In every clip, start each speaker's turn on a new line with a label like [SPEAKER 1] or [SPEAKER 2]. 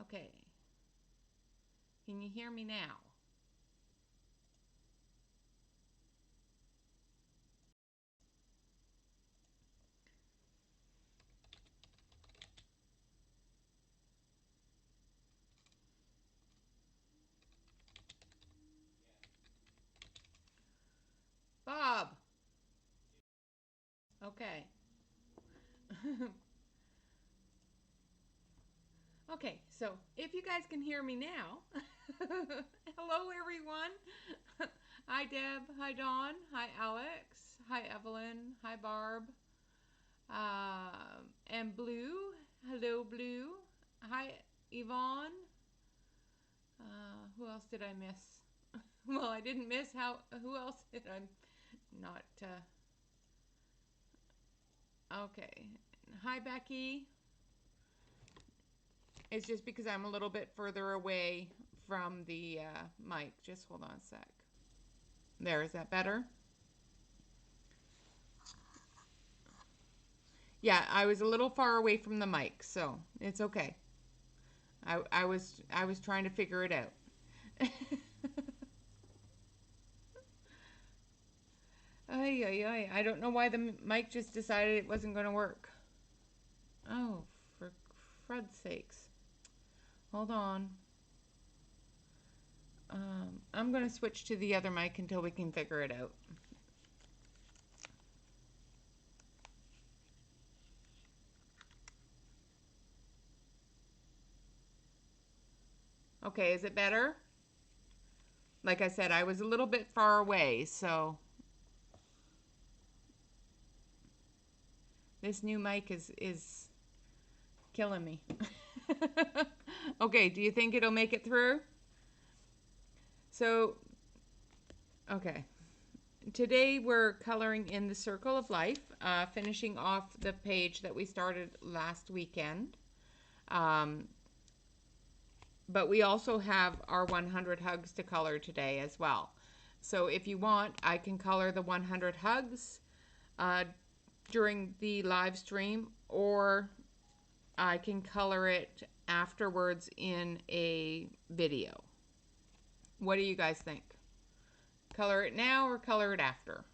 [SPEAKER 1] Okay. Can you hear me now? Bob. Okay. Okay, so if you guys can hear me now, hello everyone. Hi Deb, hi Dawn, hi Alex, hi Evelyn, hi Barb, and Blue. Hello Blue. Hi Yvonne. Who else did I miss? Well, I didn't miss who else did I not, okay. Hi Becky. It's just because I'm a little bit further away from the mic. Just hold on a sec. There, is that better? Yeah, I was a little far away from the mic, so it's okay. I was trying to figure it out. Ay, ay, ay. I don't know why the mic just decided it wasn't going to work. Oh, for crud's sakes. Hold on. I'm going to switch to the other mic until we can figure it out. Okay, is it better? Like I said, I was a little bit far away, so this new mic is killing me. Okay, do you think it'll make it through? So, okay. Today we're coloring in the Circle of Life, finishing off the page that we started last weekend. But we also have our 100 hugs to color today as well. So if you want, I can color the 100 hugs during the live stream, or I can color it afterwards in a video. What do you guys think? Color it now or color it after?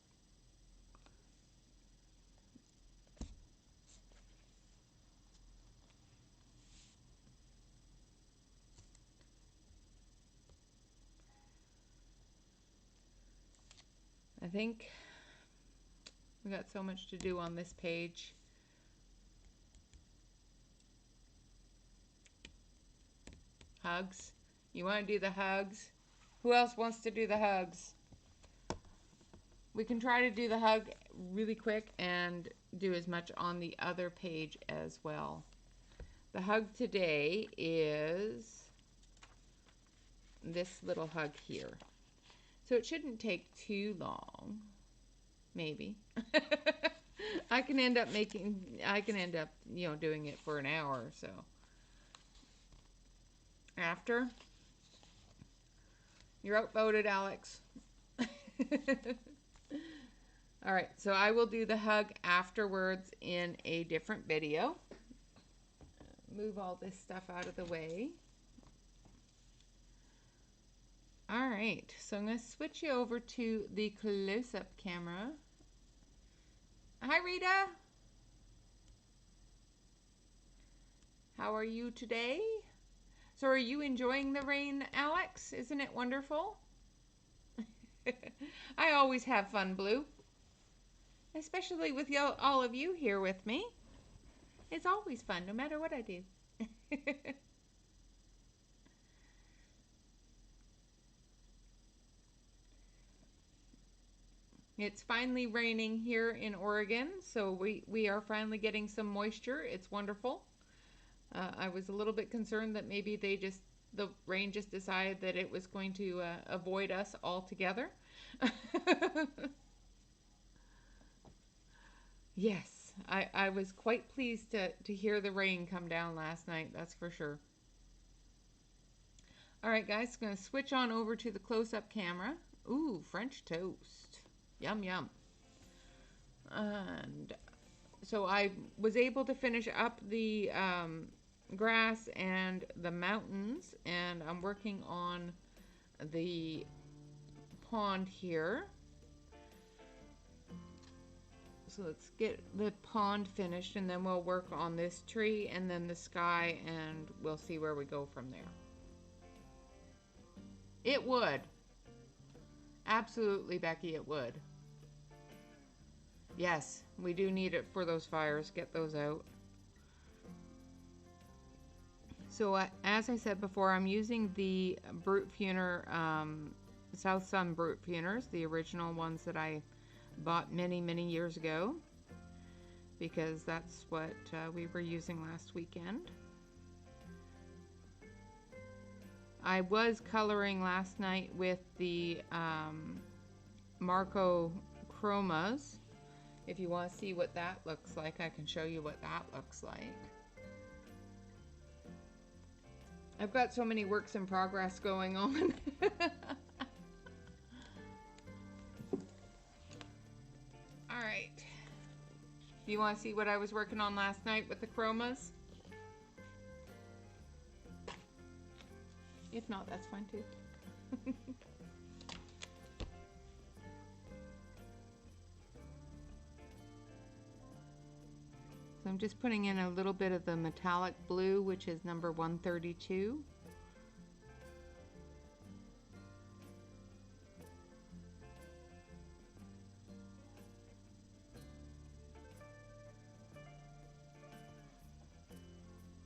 [SPEAKER 1] I think we got so much to do on this page. Hugs. You want to do the hugs? Who else wants to do the hugs? We can try to do the hug really quick and do as much on the other page as well. The hug today is this little hug here. So it shouldn't take too long. Maybe. I can end up, doing it for an hour or so. After? You're outvoted, Alex. All right, so I will do the hug afterwards in a different video. Move all this stuff out of the way. All right, so I'm going to switch you over to the close-up camera. Hi, Rita. How are you today? So are you enjoying the rain, Alex? Isn't it wonderful? I always have fun, Blue. Especially with all of you here with me. It's always fun, no matter what I do. It's finally raining here in Oregon, so we are finally getting some moisture. It's wonderful. I was a little bit concerned that maybe the rain just decided that it was going to avoid us altogether. Yes, I was quite pleased to hear the rain come down last night, that's for sure. All right, guys, going to switch on over to the close-up camera. Ooh, French toast. Yum, yum. And so I was able to finish up the grass and the mountains, and I'm working on the pond here. So let's get the pond finished, and then we'll work on this tree and then the sky, and we'll see where we go from there. It would. Absolutely, Becky, it would. Yes, we do need it for those fires. Get those out. So as I said before, I'm using the Brute Funer, South Sun Brute Funers, the original ones that I bought many, many years ago, because that's what we were using last weekend. I was coloring last night with the Marco Chromas. If you want to see what that looks like, I can show you what that looks like. I've got so many works in progress going on. Alright. Do you want to see what I was working on last night with the chromas? If not, that's fine too. So I'm just putting in a little bit of the metallic blue, which is number 132.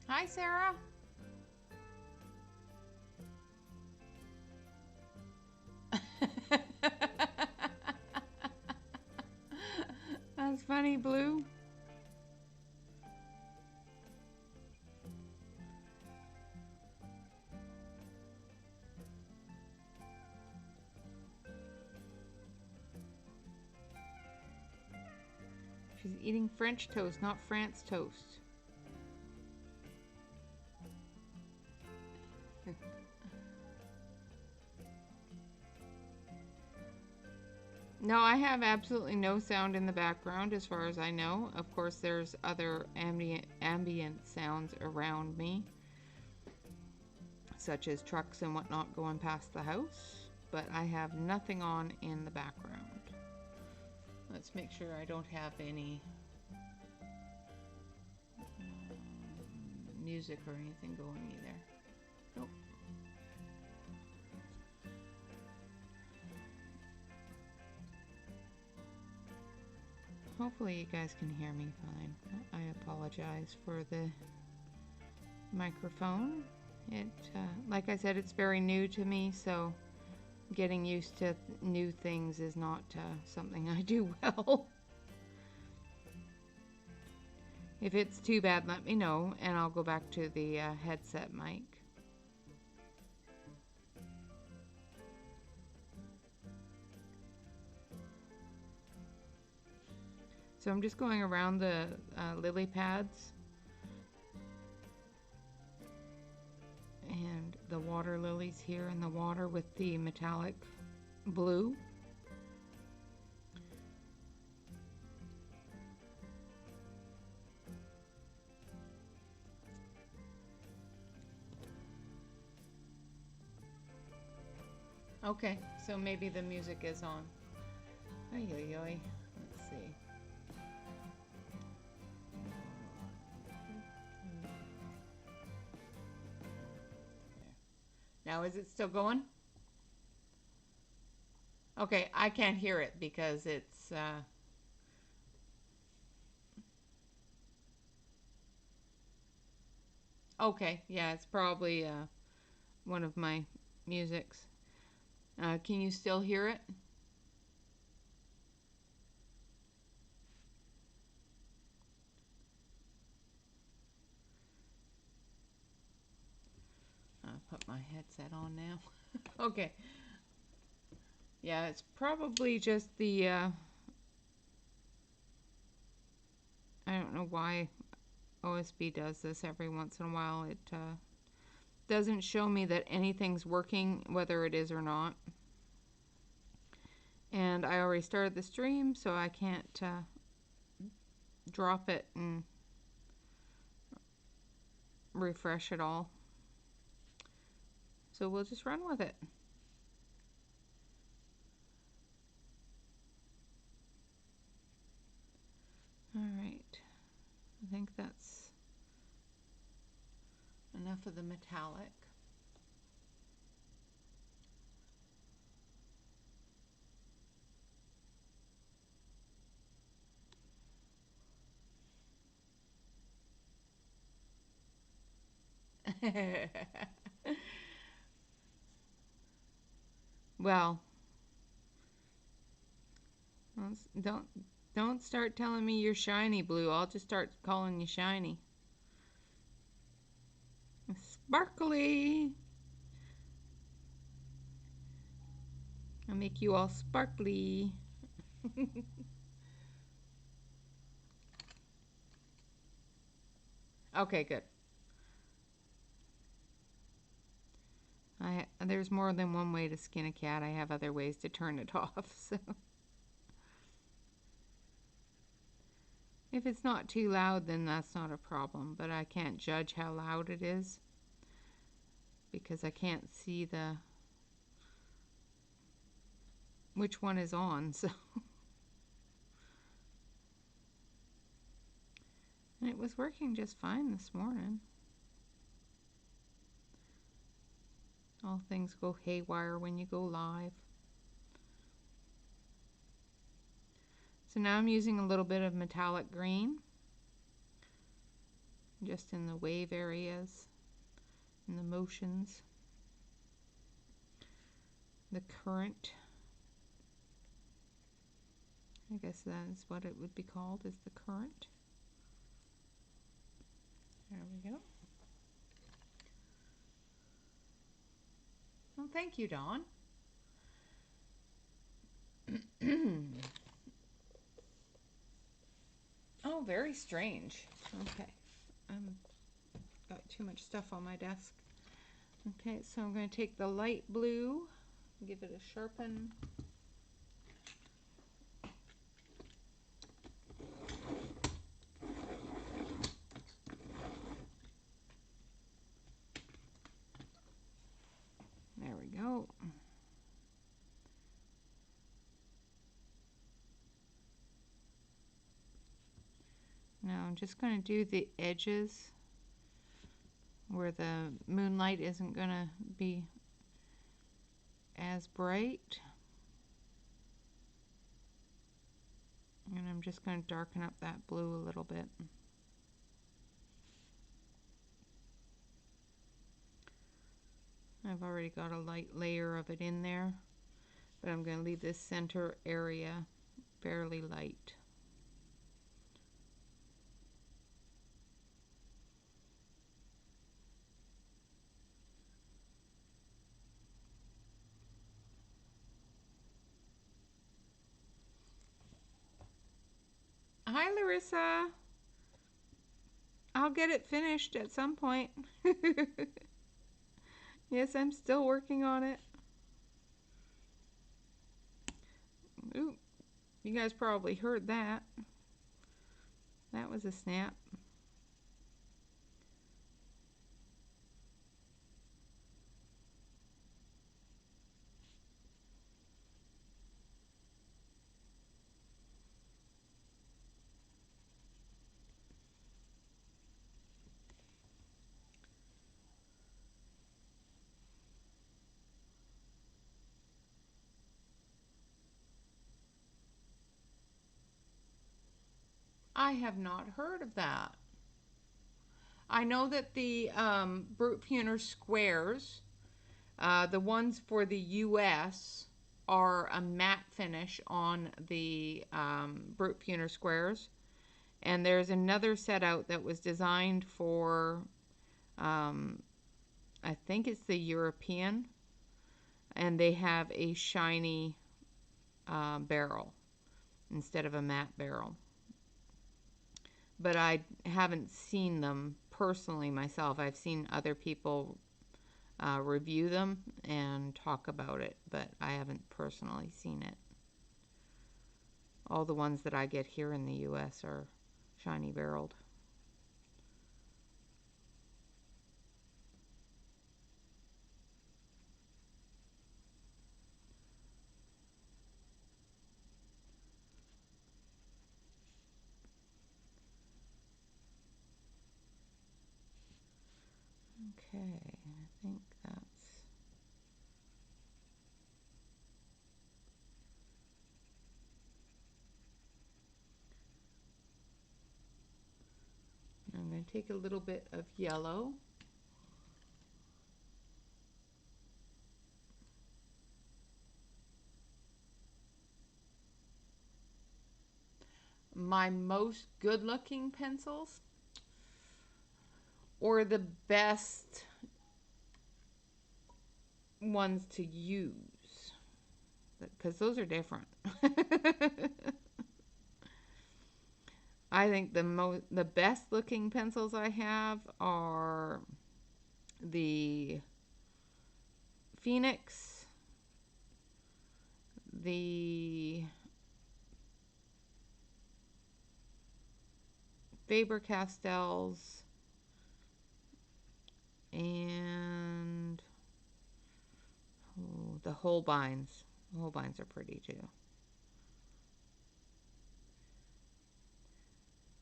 [SPEAKER 1] Hi, Sarah. That's funny, Blue. She's eating French toast, not France toast. No, I have absolutely no sound in the background as far as I know. Of course, there's other ambient sounds around me, such as trucks and whatnot going past the house, but I have nothing on in the background. Let's make sure I don't have any music or anything going either. Nope. Hopefully you guys can hear me fine. I apologize for the microphone. It, like I said, it's very new to me, so getting used to new things is not something I do well. If it's too bad, let me know, and I'll go back to the headset mic. So I'm just going around the lily pads and the water lilies here in the water with the metallic blue. Okay, so maybe the music is on. Ay, ay, ay. Let's see. Now, is it still going? Okay, I can't hear it because it's okay, yeah, it's probably one of my musics. Can you still hear it? I'll put my headset on now. Okay. Yeah, it's probably just the, I don't know why OSB does this every once in a while. It doesn't show me that anything's working, whether it is or not. And I already started the stream, so I can't drop it and refresh it all. So we'll just run with it. All right, I think that's enough of the metallic. Well, don't don't start telling me you're shiny blue. I'll just start calling you shiny. Sparkly. I'll make you all sparkly. Okay, good. There's more than one way to skin a cat. I have other ways to turn it off. So if it's not too loud, then that's not a problem. But I can't judge how loud it is because I can't see which one is on. So and it was working just fine this morning. All things go haywire when you go live. So now I'm using a little bit of metallic green just in the wave areas and the motions. The current, I guess that is what it would be called, is the current. There we go. Well, thank you, Dawn. Oh, very strange. Okay, got too much stuff on my desk. Okay, so I'm going to take the light blue, give it a sharpen. There we go. Now I'm just going to do the edges where the moonlight isn't going to be as bright. And I'm just going to darken up that blue a little bit. I've already got a light layer of it in there, but I'm going to leave this center area fairly light. Hi, Larissa. I'll get it finished at some point. Yes, I'm still working on it. Ooh, you guys probably heard that. That was a snap. I have not heard of that. I know that the Brute Puner squares, the ones for the US, are a matte finish on the Brute Puner squares. And there's another set out that was designed for, I think it's the European, and they have a shiny barrel instead of a matte barrel. But I haven't seen them personally myself. I've seen other people review them and talk about it, but I haven't personally seen it. All the ones that I get here in the US are shiny barreled. Okay, I think that's... I'm going to take a little bit of yellow. My most good-looking pencils, or the best ones to use, because those are different. I think the best looking pencils I have are the Phoenix, the Faber-Castells, and the Holbeins. The Holbeins are pretty too.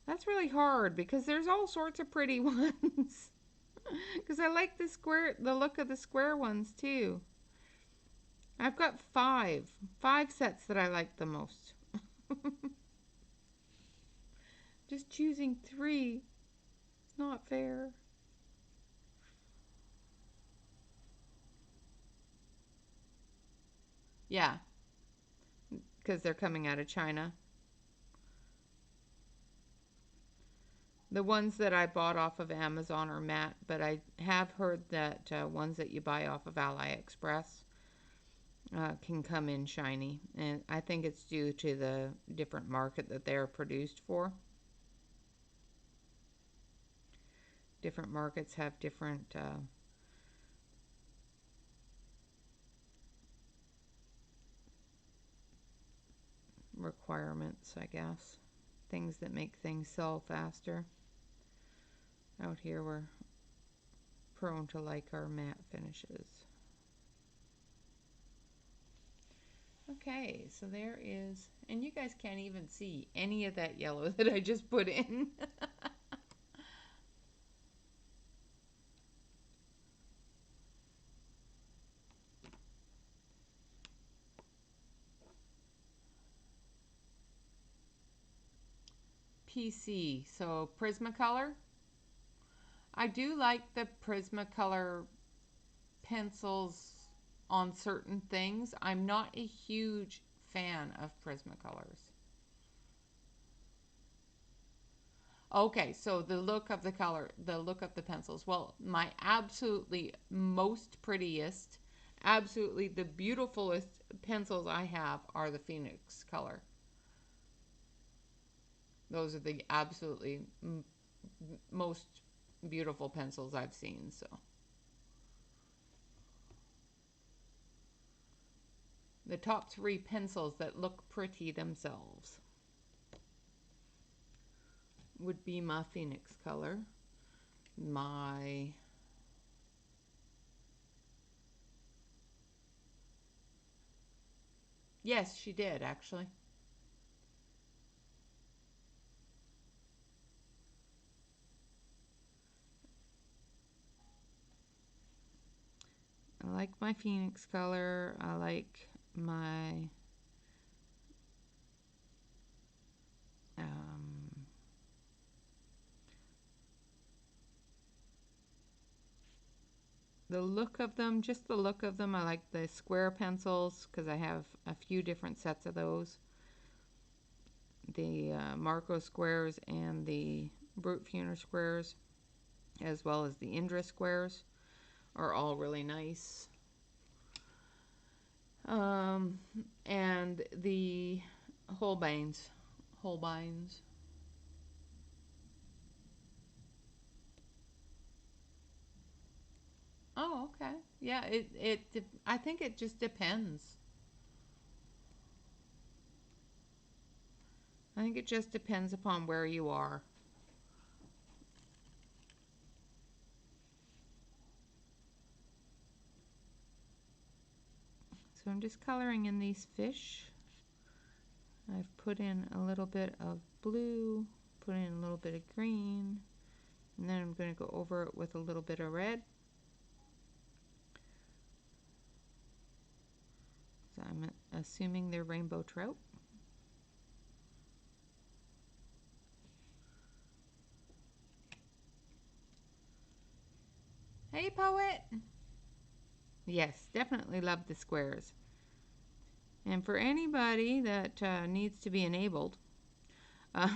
[SPEAKER 1] That's really hard because there's all sorts of pretty ones. Because I like the look of the square ones too. I've got five sets that I like the most. Just choosing 3 is not fair. Yeah, because they're coming out of China. The ones that I bought off of Amazon are matte, but I have heard that ones that you buy off of AliExpress can come in shiny. And I think it's due to the different market that they're produced for. Different markets have different requirements, I guess. Things that make things sell faster. Out here we're prone to like our matte finishes. Okay, so there is, and you guys can't even see any of that yellow that I just put in. PC, so Prismacolor. I do like the Prismacolor pencils on certain things. I'm not a huge fan of Prismacolors. Okay, so the look of the color, the look of the pencils. Well, my absolutely most prettiest, absolutely the beautifulest pencils I have are the Phoenix color. Those are the absolutely most beautiful pencils I've seen, so. The top 3 pencils that look pretty themselves would be my Phoenix color, my yes, she did actually. I like my Phoenix color. I like my the look of them, just the look of them. I like the square pencils because I have a few different sets of those. The Marco squares and the Brute Funer squares, as well as the Indra squares, are all really nice. And the Holbeins. Holbeins. Oh, okay. Yeah, I think it just depends. I think it just depends upon where you are. So I'm just coloring in these fish. I've put in a little bit of blue, put in a little bit of green, and then I'm going to go over it with a little bit of red. I'm assuming they're rainbow trout. Hey, Poet! Yes, definitely love the squares. And for anybody that needs to be enabled, uh,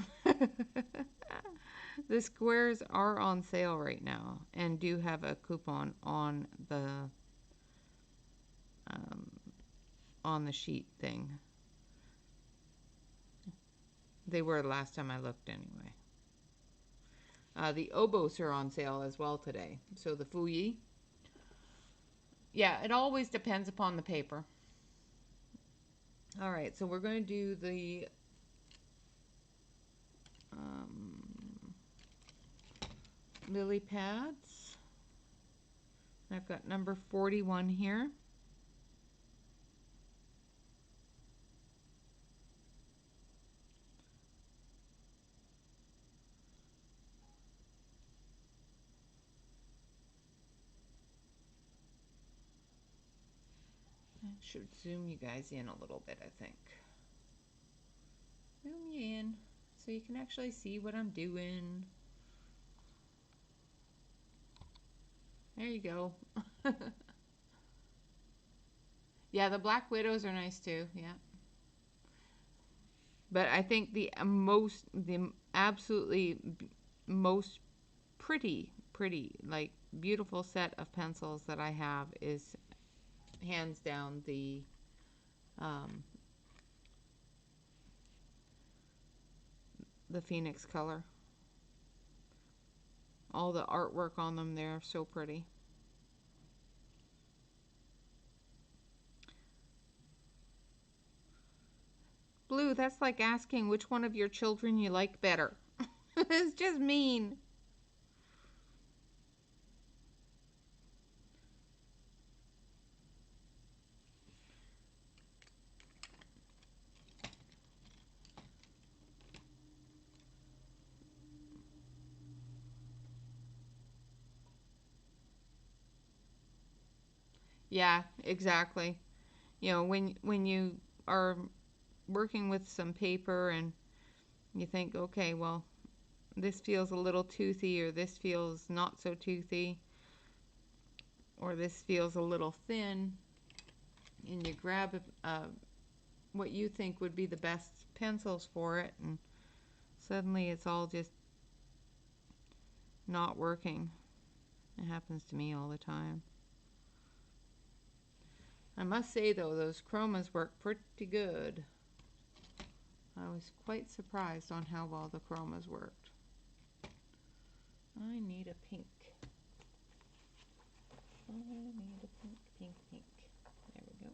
[SPEAKER 1] the squares are on sale right now and do have a coupon um, on the sheet thing. They were last time I looked anyway. The oboes are on sale as well today. So the Fouilly. Yeah, it always depends upon the paper. All right, so we're going to do the lily pads. I've got number 41 here. I should zoom you guys in a little bit, I think. Zoom you in so you can actually see what I'm doing. There you go. Yeah, the black widows are nice too, yeah. But I think the absolutely most pretty, like beautiful set of pencils that I have is hands down the Phoenix color. All the artwork on them, they're so pretty. Blue, that's like asking which one of your children you like better. It's just mean. Yeah, exactly. You know, when you are working with some paper and you think, okay, well, this feels a little toothy, or this feels not so toothy, or this feels a little thin, and you grab what you think would be the best pencils for it, and suddenly it's all just not working. It happens to me all the time. I must say though, those chromas work pretty good. I was quite surprised on how well the chromas worked. I need a pink. I need a pink, pink, pink. There we go.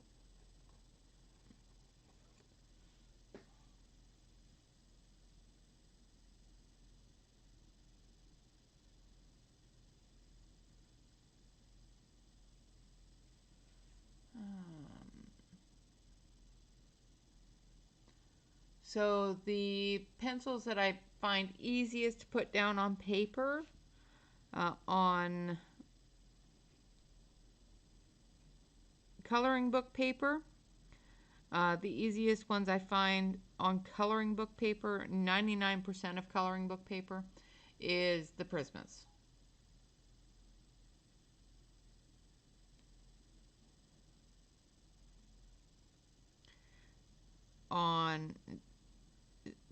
[SPEAKER 1] So the pencils that I find easiest to put down on paper, on coloring book paper, the easiest ones I find on coloring book paper, 99% of coloring book paper, is the Prismas. On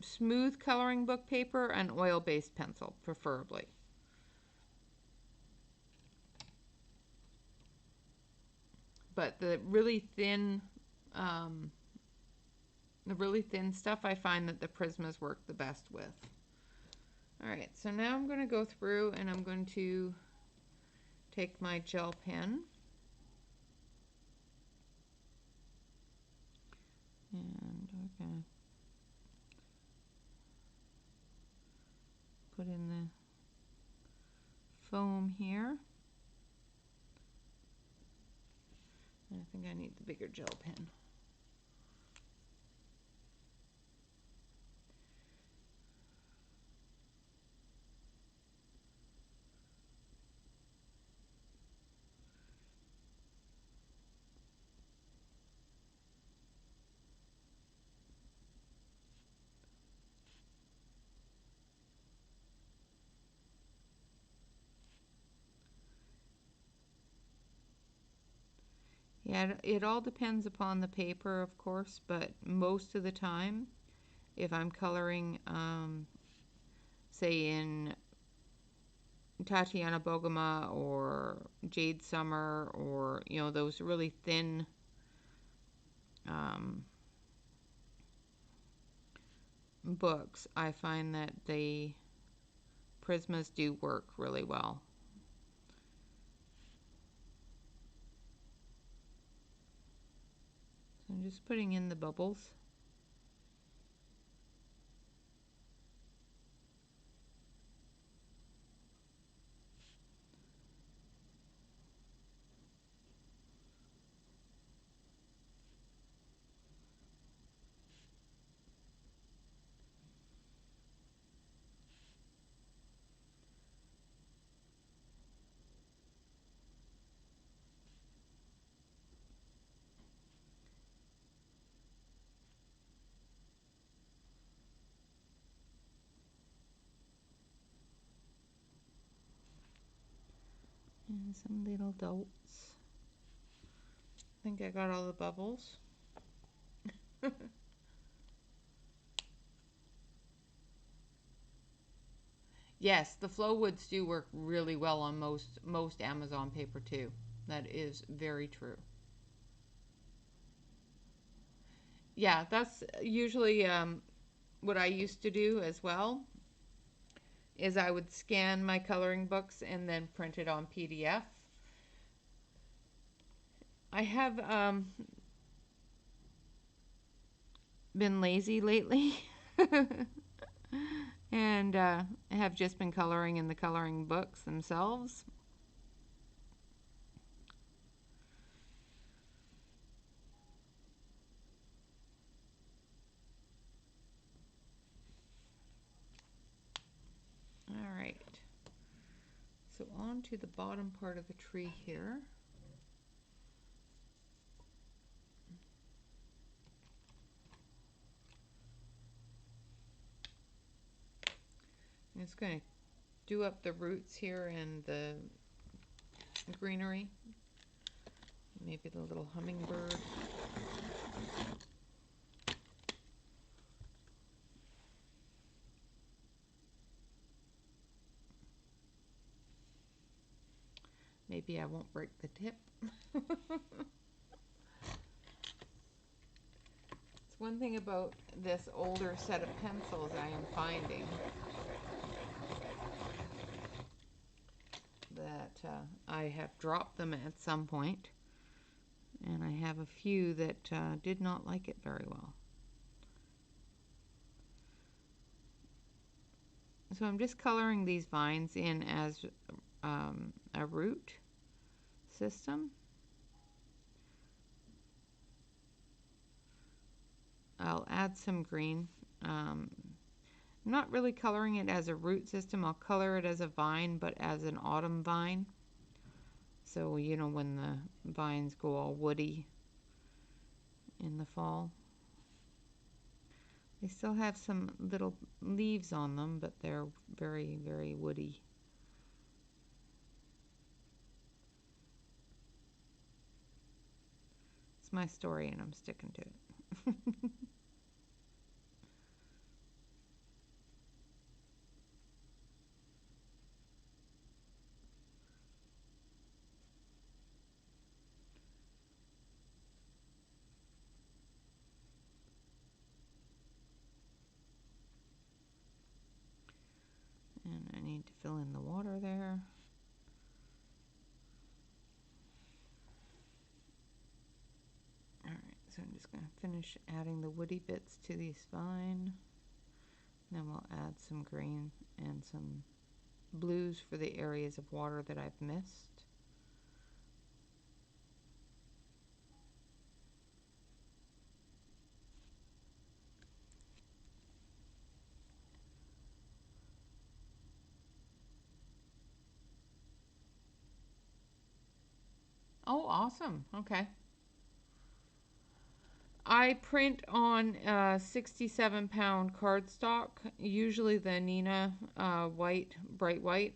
[SPEAKER 1] smooth coloring book paper, an oil-based pencil, preferably. But the really thin stuff, I find that the Prismas work the best with. All right, so now I'm going to go through and I'm going to take my gel pen and we're going to put in the foam here. I think I need the bigger gel pen. Yeah, it all depends upon the paper, of course, but most of the time, if I'm coloring, say in Tatiana Bogoma or Jade Summer, or those really thin um, books, I find that the Prismas do work really well. So I'm just putting in the bubbles. And some little dots. I think I got all the bubbles. Yes, the flow woods do work really well on most Amazon paper too. That is very true. Yeah, that's usually what I used to do as well. Is I would scan my coloring books and then print it on PDF. I have been lazy lately and have just been coloring in the coloring books themselves. All right. So on to the bottom part of the tree here. I'm just going to do up the roots here and the greenery. Maybe the little hummingbird. Maybe I won't break the tip. It's one thing about this older set of pencils I am finding that I have dropped them at some point, and I have a few that did not like it very well. So I'm just coloring these vines in as a root system. I'll add some green. I'm not really coloring it as a root system. I'll color it as a vine, but as an autumn vine. So, when the vines go all woody in the fall. They still have some little leaves on them, but they're very, very woody. It's my story and I'm sticking to it. And I need to fill in the water there. Alright, so I'm just going to finish adding the woody bits to this vine. Then we'll add some green and some blues for the areas of water that I've missed. Oh, awesome. Okay. I print on 67-pound cardstock, usually the Nina white, bright white.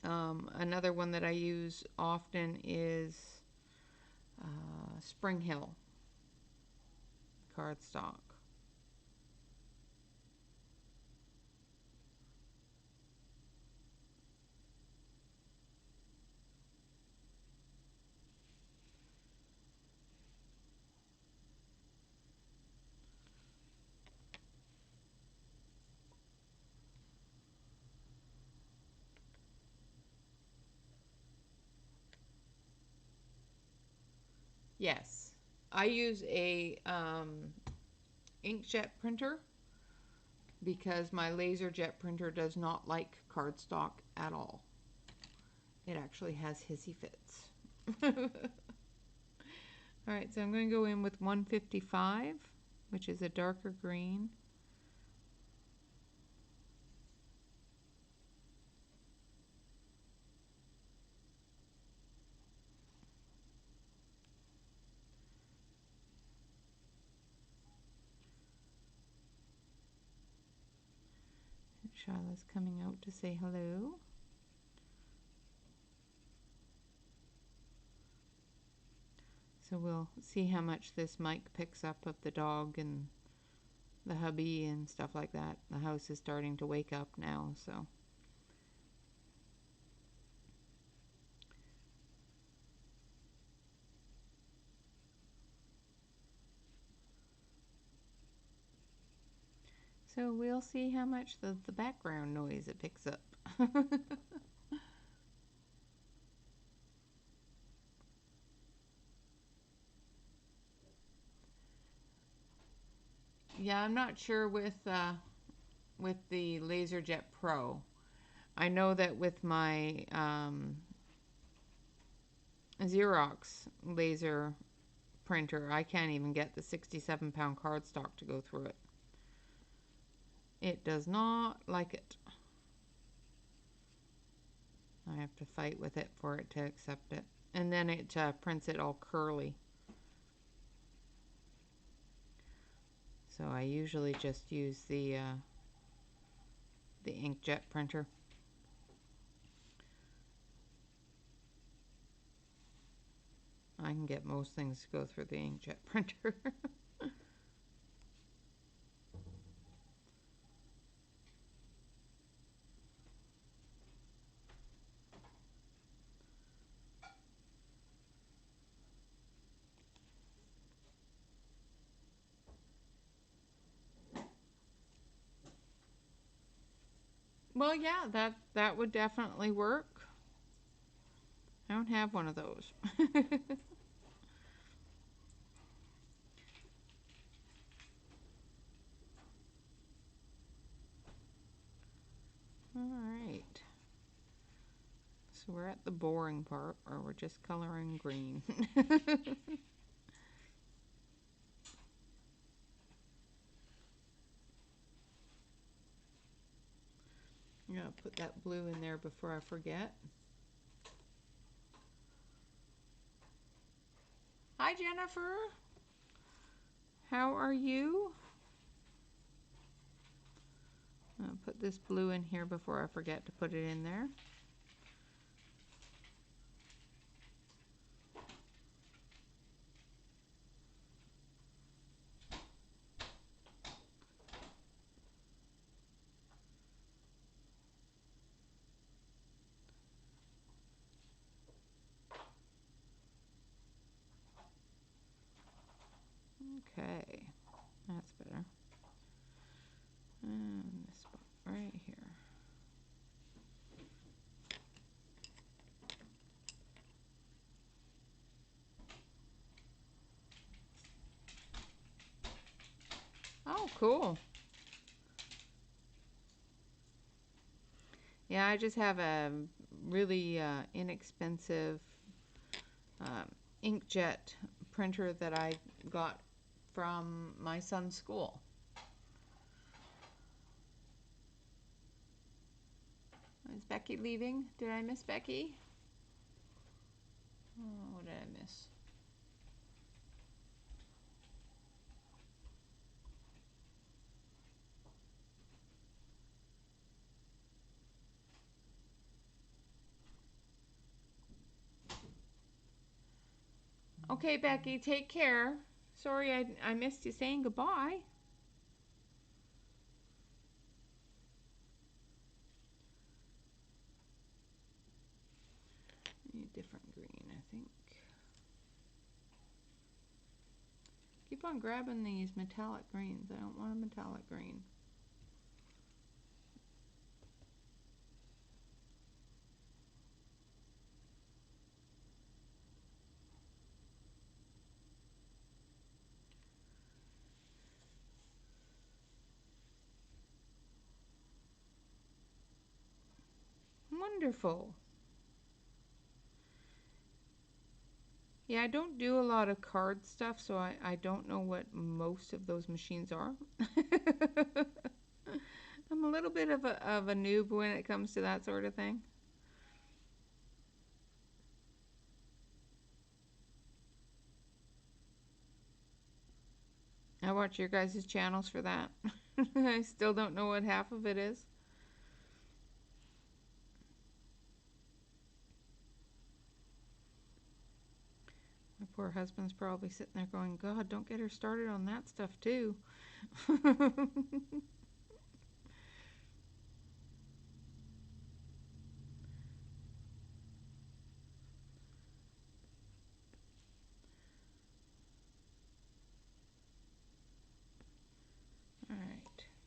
[SPEAKER 1] Another one that I use often is Spring Hill cardstock. Yes, I use a inkjet printer because my LaserJet printer does not like cardstock at all. It actually has hissy fits. All right, so I'm going to go in with 155, which is a darker green. Charlotte's coming out to say hello. So we'll see how much this mic picks up of the dog and the hubby and stuff like that. The house is starting to wake up now, so. So we'll see how much the background noise it picks up. Yeah, I'm not sure with the LaserJet Pro. I know that with my Xerox laser printer, I can't even get the 67-pound cardstock to go through it. It does not like it. I have to fight with it for it to accept it. And then it prints it all curly. So I usually just use the inkjet printer. I can get most things to go through the inkjet printer. Well, yeah, that would definitely work. I don't have one of those. All right. So we're at the boring part where we're just coloring green. I'm gonna put that blue in there before I forget. Hi, Jennifer. How are you? I'll put this blue in here before I forget to put it in there. Okay, that's better. And this spot right here. Oh, cool. Yeah, I just have a really inexpensive inkjet printer that I got from my son's school. Is Becky leaving? Did I miss Becky? Oh, what did I miss? Okay, Becky, take care. Sorry I missed you saying goodbye. Need a different green, I think. Keep on grabbing these metallic greens. I don't want a metallic green. Wonderful. Yeah, I don't do a lot of card stuff, so I don't know what most of those machines are. I'm a little bit of a noob when it comes to that sort of thing. I watch your guys' channels for that. I still don't know what half of it is. My poor husband's probably sitting there going, God, don't get her started on that stuff too. Alright,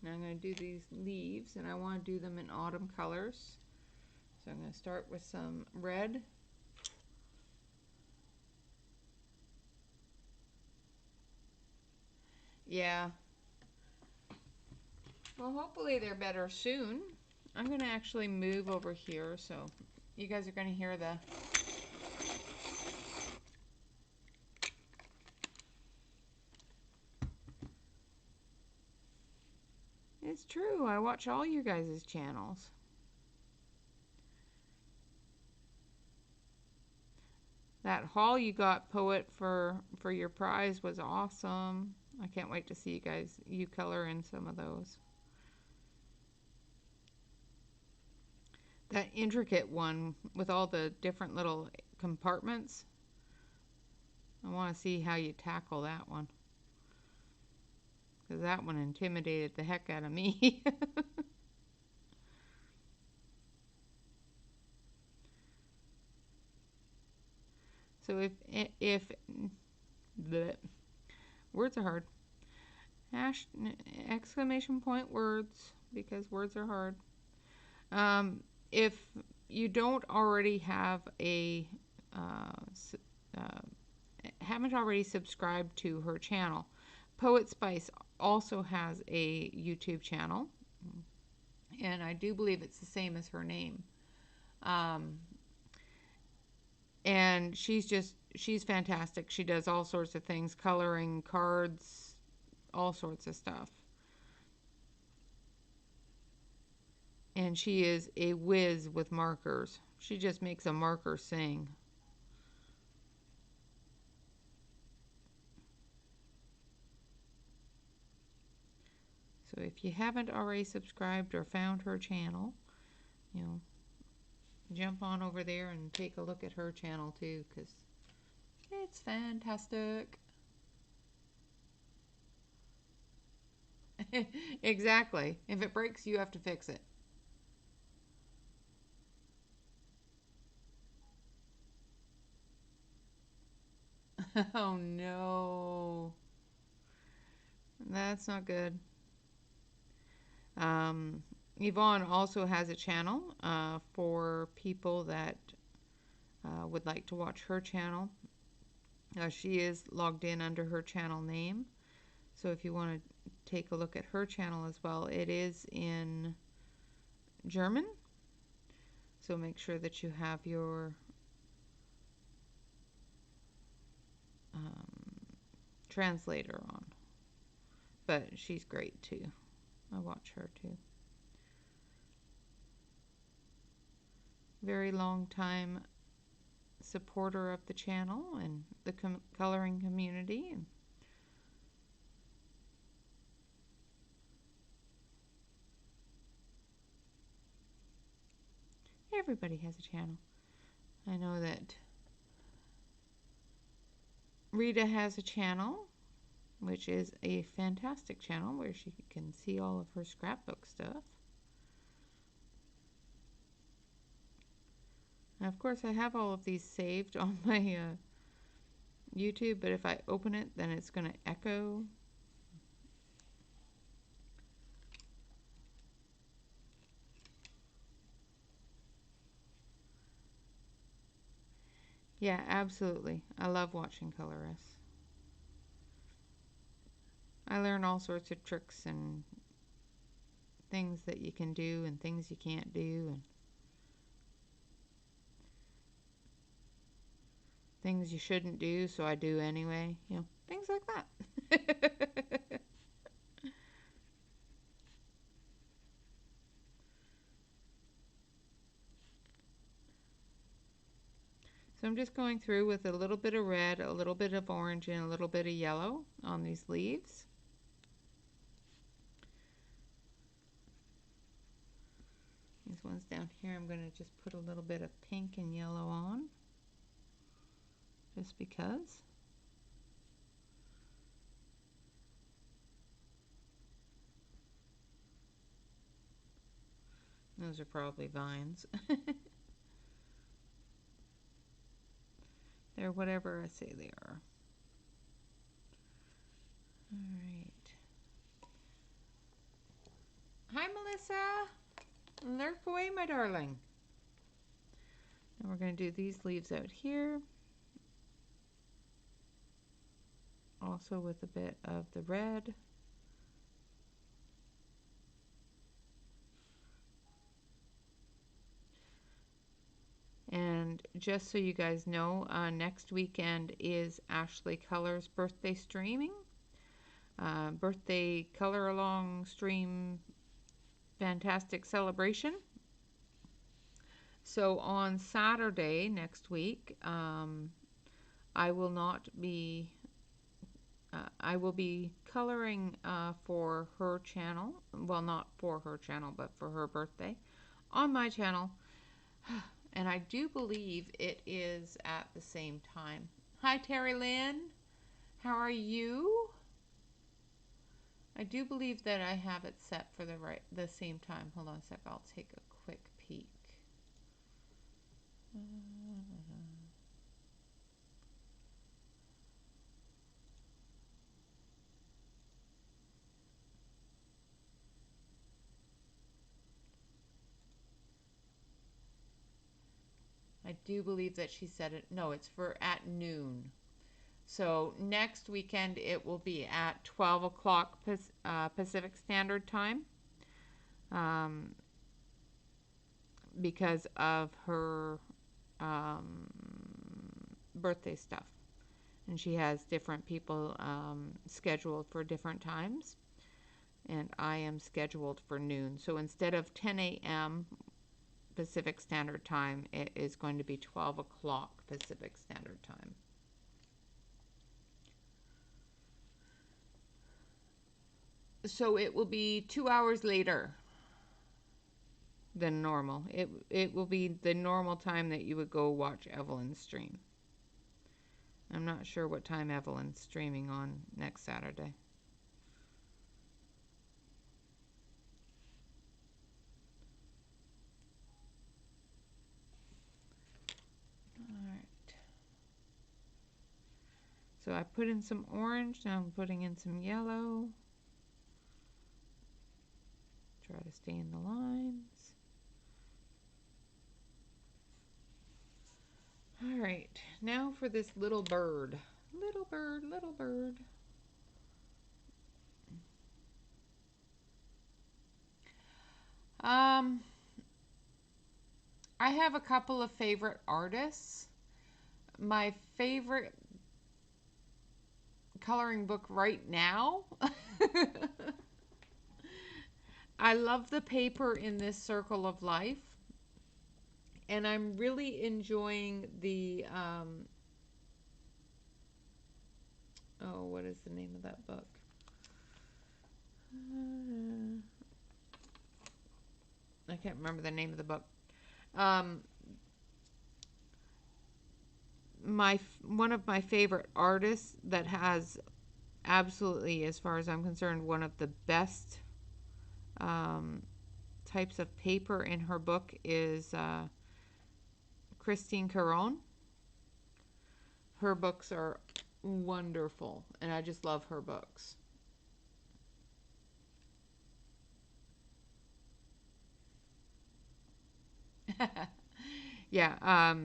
[SPEAKER 1] now I'm going to do these leaves, and I want to do them in autumn colors. So I'm going to start with some red. Yeah. Well, hopefully they're better soon. I'm going to actually move over here, so you guys are going to hear the... It's true, I watch all you guys' channels. That haul you got, Poet, for your prize was awesome. I can't wait to see you color in some of those. That intricate one with all the different little compartments. I want to see how you tackle that one. Because that one intimidated the heck out of me. So if bleh, words are hard. Exclamation point words, because words are hard. If you don't already have haven't already subscribed to her channel, Poet Spice also has a YouTube channel, and I do believe it's the same as her name. And she's fantastic. She does all sorts of things, coloring, cards, all sorts of stuff. And she is a whiz with markers. She just makes a marker sing. So if you haven't already subscribed or found her channel, you know, jump on over there and take a look at her channel too, because it's fantastic. Exactly. If it breaks, you have to fix it. Oh no. That's not good. Yvonne also has a channel for people that would like to watch her channel. She is logged in under her channel name. So if you want to take a look at her channel as well, it is in German. So make sure that you have your translator on. But she's great too. I watch her too. Very long time supporter of the channel and the coloring community. And everybody has a channel. I know that Rita has a channel, which is a fantastic channel where she can see all of her scrapbook stuff. And of course, I have all of these saved on my YouTube, but if I open it, then it's going to echo. Yeah, absolutely. I love watching colorists. I learn all sorts of tricks and things that you can do and things you can't do and things you shouldn't do, so I do anyway. You know, things like that. So I'm just going through with a little bit of red, a little bit of orange, and a little bit of yellow on these leaves. These ones down here, I'm going to just put a little bit of pink and yellow on, just because. Those are probably vines. They're whatever I say they are. All right. Hi, Melissa. Lurk away, my darling. And we're going to do these leaves out here. Also with a bit of the red. And just so you guys know, next weekend is Ashley Color's birthday streaming. Birthday color along stream, fantastic celebration. So on Saturday next week, I will not be. I will be coloring for her channel. Well, not for her channel, but for her birthday on my channel. And I do believe it is at the same time. Hi, Terry Lynn. How are you? I do believe that I have it set for the same time. Hold on a sec. I'll take a quick peek. I do believe that she said it. No, it's for at noon. So next weekend it will be at 12 o'clock Pacific Standard Time, because of her birthday stuff. And she has different people scheduled for different times. And I am scheduled for noon. So instead of 10 a.m. Pacific Standard Time, it is going to be 12 o'clock Pacific Standard Time. So it will be 2 hours later than normal. It will be the normal time that you would go watch Evelyn's stream. I'm not sure what time Evelyn's streaming on next Saturday. Alright. So I put in some orange, now I'm putting in some yellow. Try to stay in the lines. Alright, now for this little bird. Little bird, little bird. I have a couple of favorite artists. My favorite coloring book right now. I love the paper in this Circle of Life. And I'm really enjoying the, oh, what is the name of that book? I can't remember the name of the book. one of my favorite artists that has absolutely, as far as I'm concerned, one of the best um, types of paper in her book is Christine Caron. Her books are wonderful, and I just love her books. Yeah,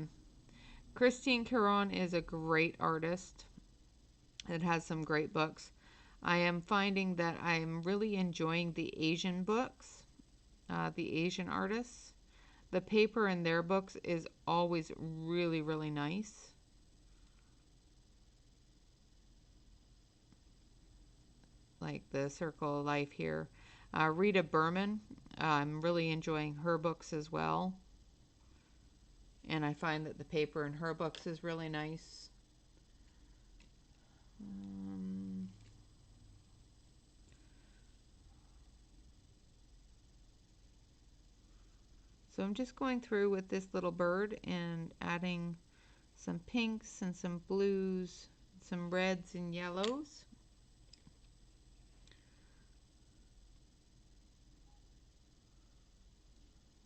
[SPEAKER 1] Christine Caron is a great artist. It has some great books. I am finding that I am really enjoying the Asian books, the Asian artists. The paper in their books is always really, really nice. Like the Circle of Life here. Rita Berman, I'm really enjoying her books as well. And I find that the paper in her books is really nice. Um, so I'm just going through with this little bird and adding some pinks and some blues, some reds and yellows.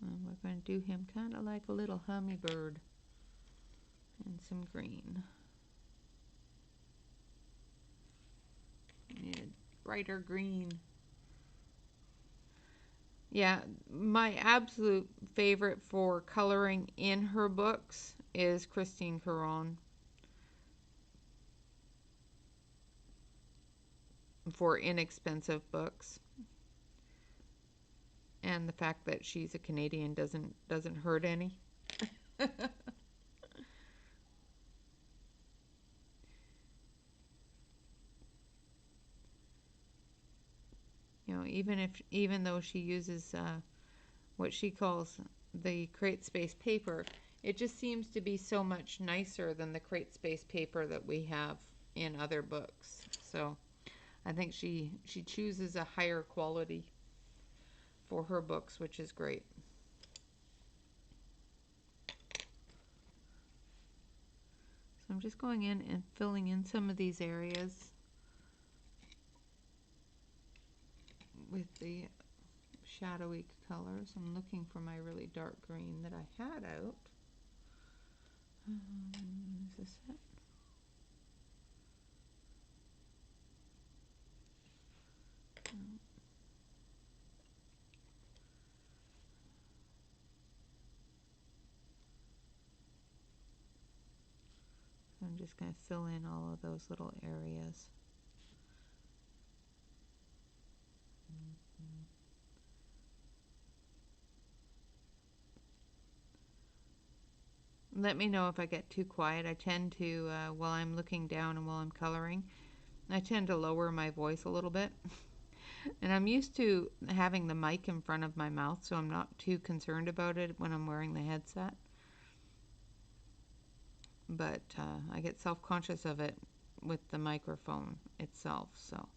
[SPEAKER 1] And we're going to do him kind of like a little hummingbird and some green. Need a brighter green. Yeah, my absolute favorite for coloring in her books is Christine Caron. For inexpensive books. And the fact that she's a Canadian doesn't hurt any. You know, even though she uses what she calls the Crate Space paper, it just seems to be so much nicer than the Crate Space paper that we have in other books. So I think she chooses a higher quality for her books, which is great. So I'm just going in and filling in some of these areas with the shadowy colors. I'm looking for my really dark green that I had out. Is this it? I'm just going to fill in all of those little areas. Let me know if I get too quiet. I tend to, while I'm looking down and while I'm coloring, I tend to lower my voice a little bit. And I'm used to having the mic in front of my mouth, so I'm not too concerned about it when I'm wearing the headset. But I get self-conscious of it with the microphone itself, so.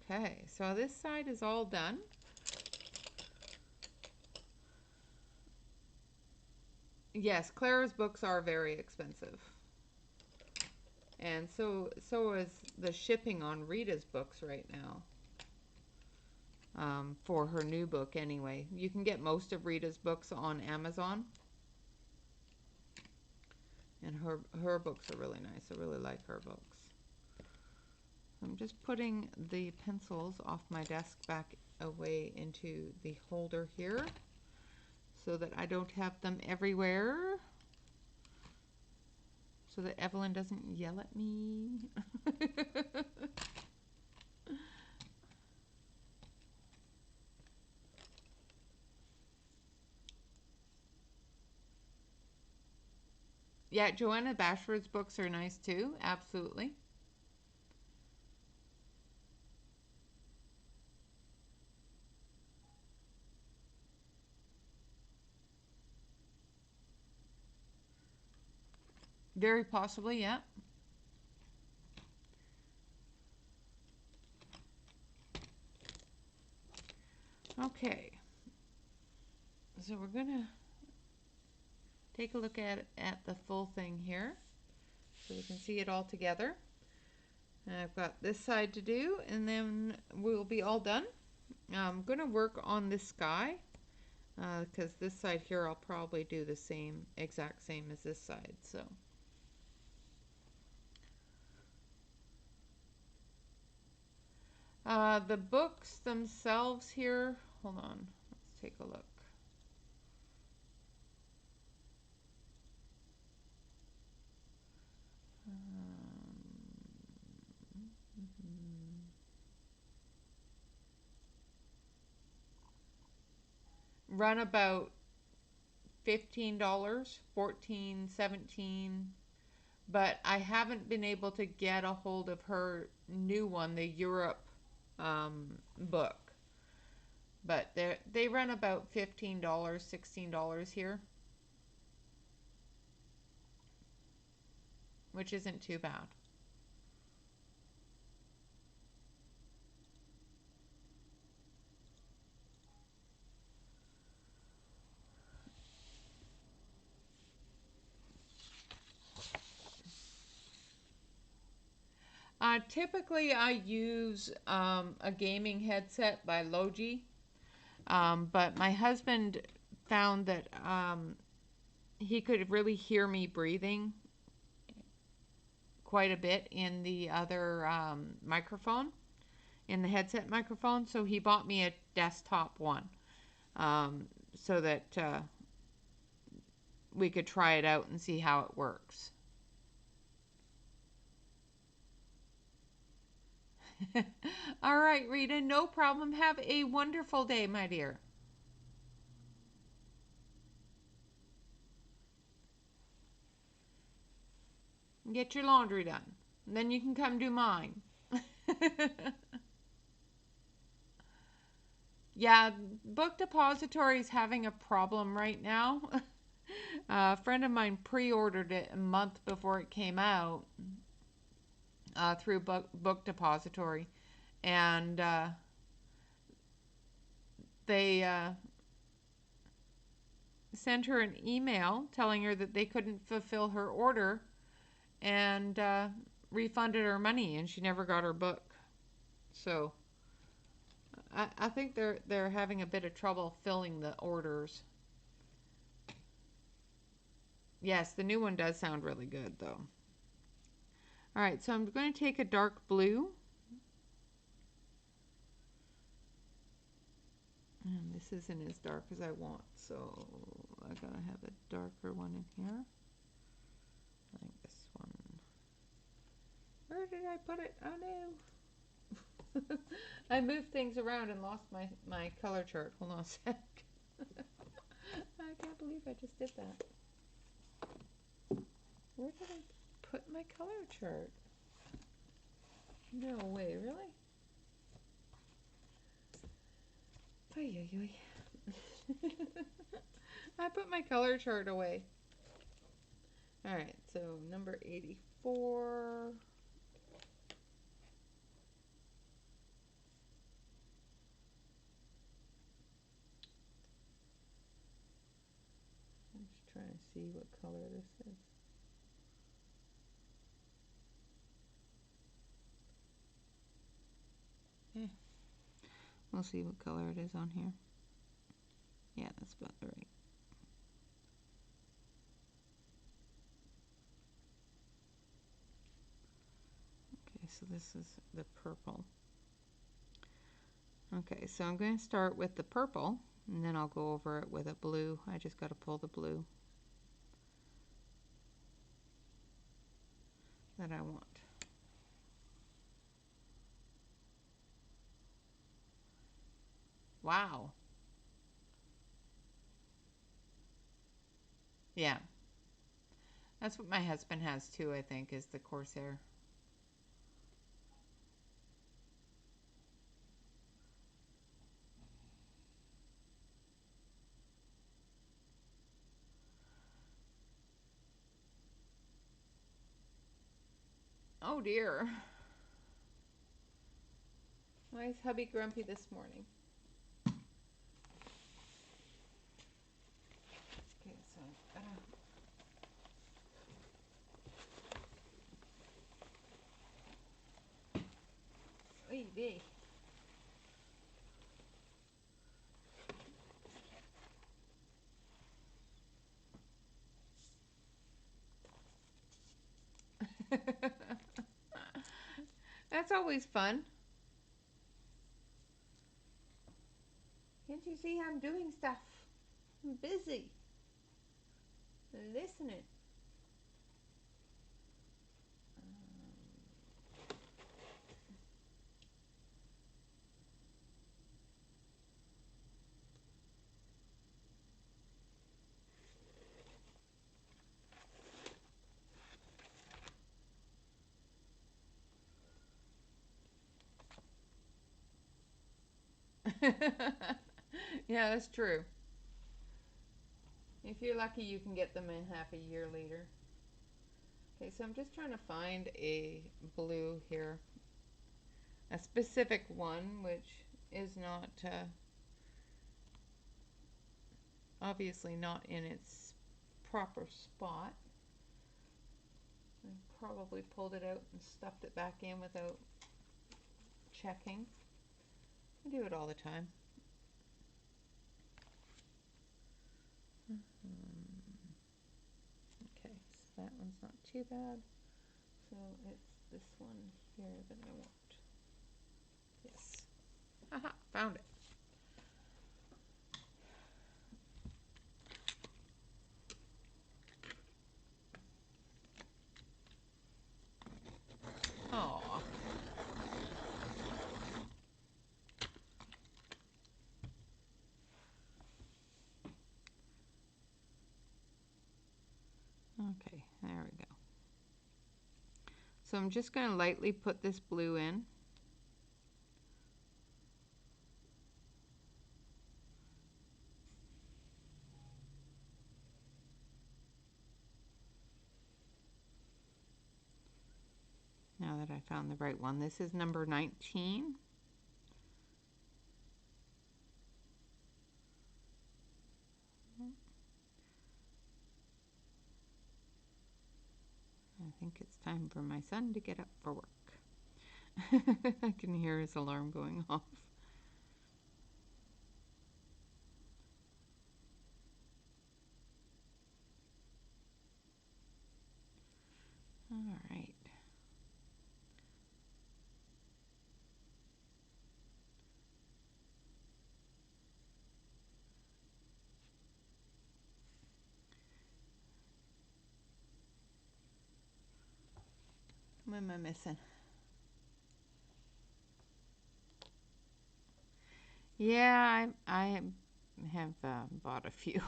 [SPEAKER 1] Okay, so this side is all done. Yes, Clara's books are very expensive. And so is the shipping on Rita's books right now. For her new book anyway. You can get most of Rita's books on Amazon. And her books are really nice. I really like her books. I'm just putting the pencils off my desk back away into the holder here so that I don't have them everywhere. So that Evelyn doesn't yell at me. Yeah, Joanna Bashford's books are nice too. Absolutely. Very possibly, yeah. Okay. So we're gonna take a look at the full thing here so we can see it all together. And I've got this side to do, and then we'll be all done. I'm going to work on this sky because this side here I'll probably do the same, exact same as this side. So the books themselves here, hold on, let's take a look. Run about $15, 14, 17, but I haven't been able to get a hold of her new one, the Europe book. But they run about $15, $16 here, which isn't too bad. Typically, I use a gaming headset by Logi, but my husband found that he could really hear me breathing quite a bit in the other microphone, in the headset microphone, so he bought me a desktop one so that we could try it out and see how it works. All right, Rita, no problem. Have a wonderful day, my dear. Get your laundry done. And then you can come do mine. Yeah, Book Depository is having a problem right now. A friend of mine pre-ordered it a month before it came out through Book Depository. And they sent her an email telling her that they couldn't fulfill her order and refunded her money, and she never got her book. So I think they're having a bit of trouble filling the orders. Yes, the new one does sound really good though. All right, so I'm going to take a dark blue. And this isn't as dark as I want, so I gotta have a darker one in here. I think this one. Where did I put it? Oh no. I moved things around and lost my color chart. Hold on a sec. I can't believe I just did that. Where did I put my color chart? No way, really? Ay, ay, ay. I put my color chart away. Alright, so number 84. I'm just trying to see what color this is. Yeah. We'll see what color it is on here. Yeah, that's about right. Okay, so this is the purple. Okay, so I'm going to start with the purple, and then I'll go over it with a blue. I just got to pull the blue that I want. Wow. Yeah. That's what my husband has too, I think, is the Corsair. Oh dear. Why is hubby grumpy this morning? Okay, so TV. That's always fun. Can't you see I'm doing stuff? I'm busy. Listening. Yeah, that's true. If you're lucky, you can get them in half a year later. Okay, so I'm just trying to find a blue here. A specific one, which is not, obviously not in its proper spot. I probably pulled it out and stuffed it back in without checking. I do it all the time. Okay, so that one's not too bad. So it's this one here that I want. Yes. Haha, found it. Aw. Okay, there we go. So I'm just going to lightly put this blue in. Now that I found the right one. This is number 19. I think it's time for my son to get up for work. I can hear his alarm going off. All right. What am I missing? Yeah, I have bought a few.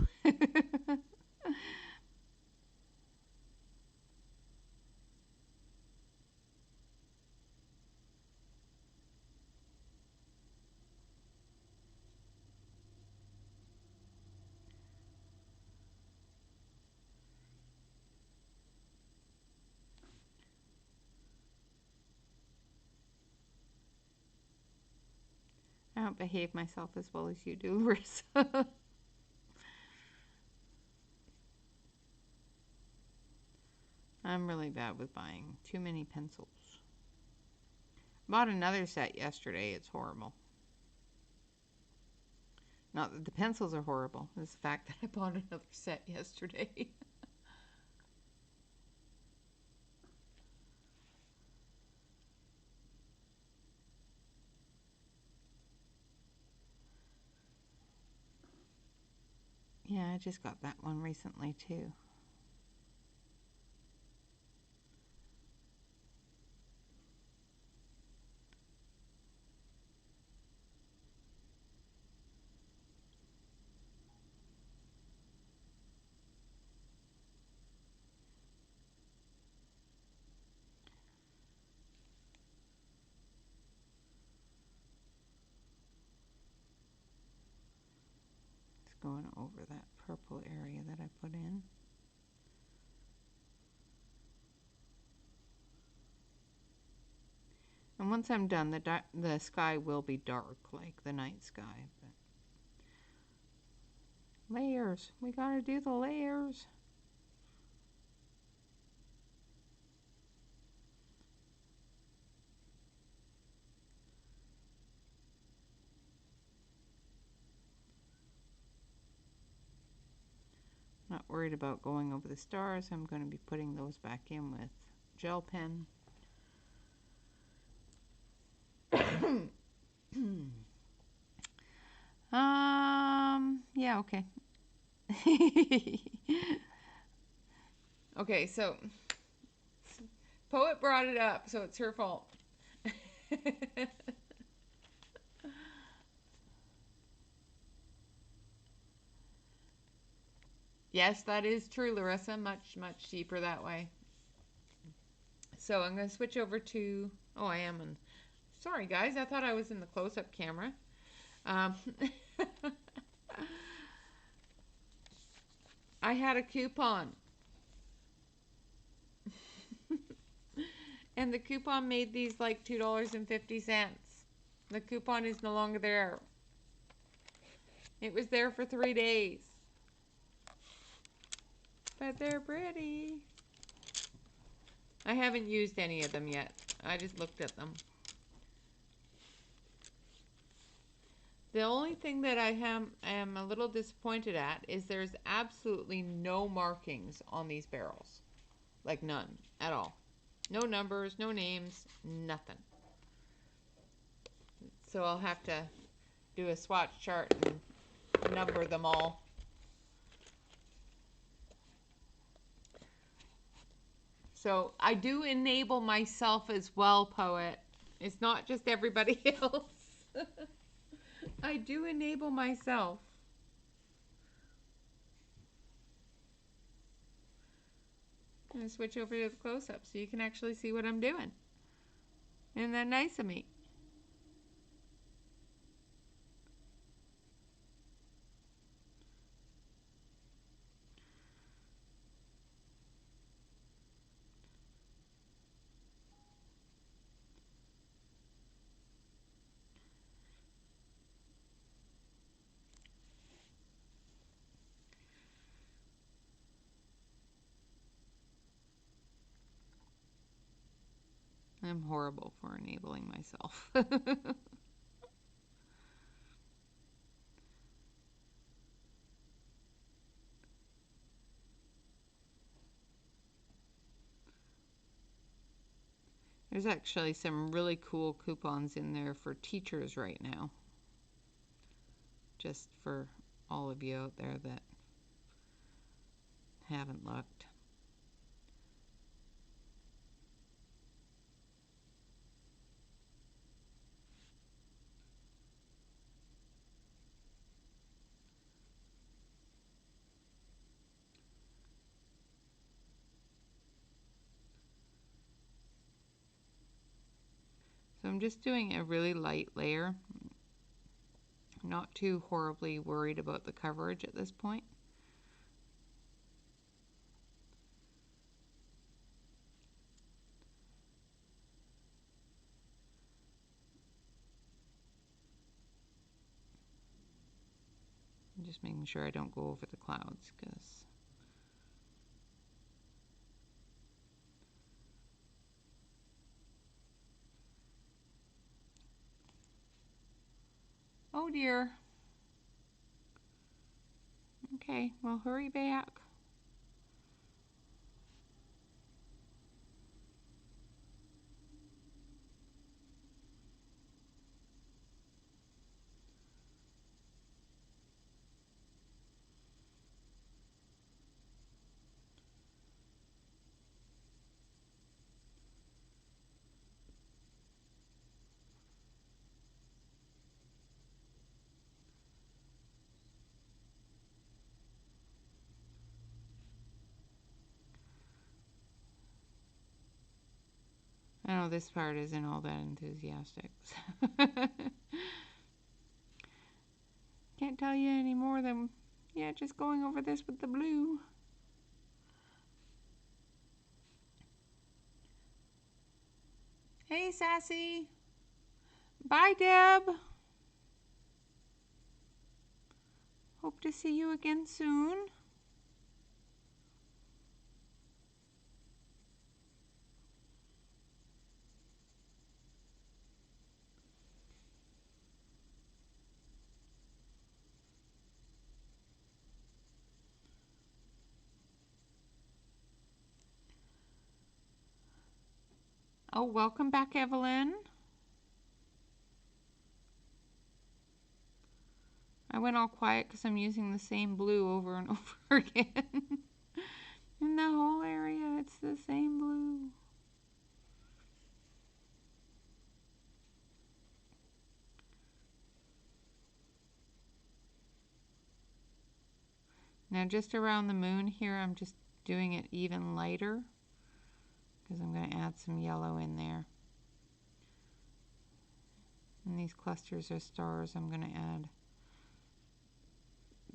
[SPEAKER 1] I don't behave myself as well as you do, Larissa. I'm really bad with buying too many pencils. Bought another set yesterday. It's horrible. Not that the pencils are horrible. It's the fact that I bought another set yesterday. Yeah, I just got that one recently too. It's going over that purple area that I put in. And once I'm done, the sky will be dark, like the night sky. But layers. We gotta do the layers. worried about going over the stars. I'm going to be putting those back in with gel pen. Yeah, okay. Okay, so Poet brought it up, so it's her fault. Yes, that is true, Larissa. Much, much cheaper that way. So I'm going to switch over to, oh, I am in, sorry guys, I thought I was in the close-up camera. I had a coupon. And the coupon made these like $2.50. The coupon is no longer there. It was there for 3 days. But they're pretty. I haven't used any of them yet. I just looked at them. The only thing that I am a little disappointed at is there's absolutely no markings on these barrels. Like none at all. No numbers, no names, nothing. So I'll have to do a swatch chart and number them all. So I do enable myself as well, Poet. It's not just everybody else. I do enable myself. I'm going to switch over to the close-up so you can actually see what I'm doing. Isn't that nice of me? I'm horrible for enabling myself. There's actually some really cool coupons in there for teachers right now. Just for all of you out there that haven't looked. So I'm just doing a really light layer. Not too horribly worried about the coverage at this point. I'm just making sure I don't go over the clouds because oh dear. Okay, well hurry back. I know this part isn't all that enthusiastic. Can't tell you any more than, yeah, just going over this with the blue. Hey, Sassy. Bye, Deb. Hope to see you again soon. Oh, welcome back, Evelyn. I went all quiet because I'm using the same blue over and over again. In the whole area, it's the same blue. Now just around the moon here, I'm just doing it even lighter because I'm going to add some yellow in there. And these clusters are stars. I'm going to add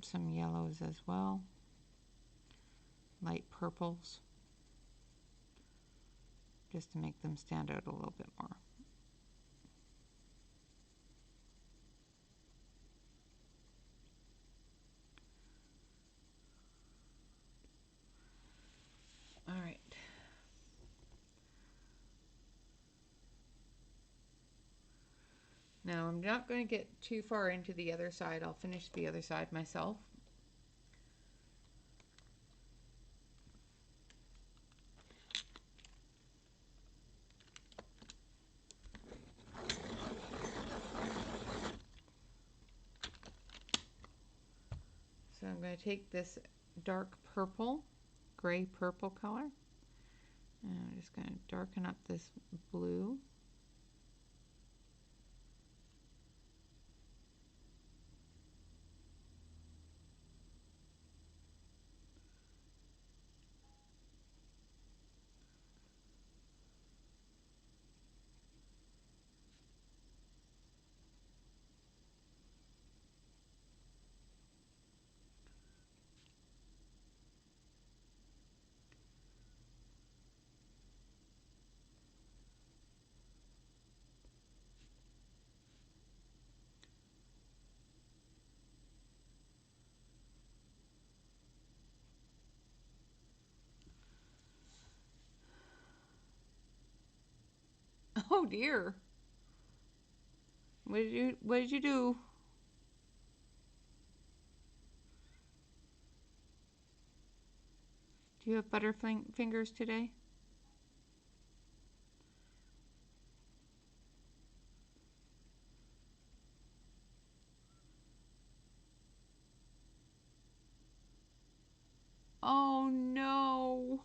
[SPEAKER 1] some yellows as well, light purples, just to make them stand out a little bit more. All right. Now I'm not going to get too far into the other side. I'll finish the other side myself. So I'm going to take this dark purple, gray purple color, and I'm just going to darken up this blue. Oh dear. What did you do? Do you have butterfingers today? Oh no.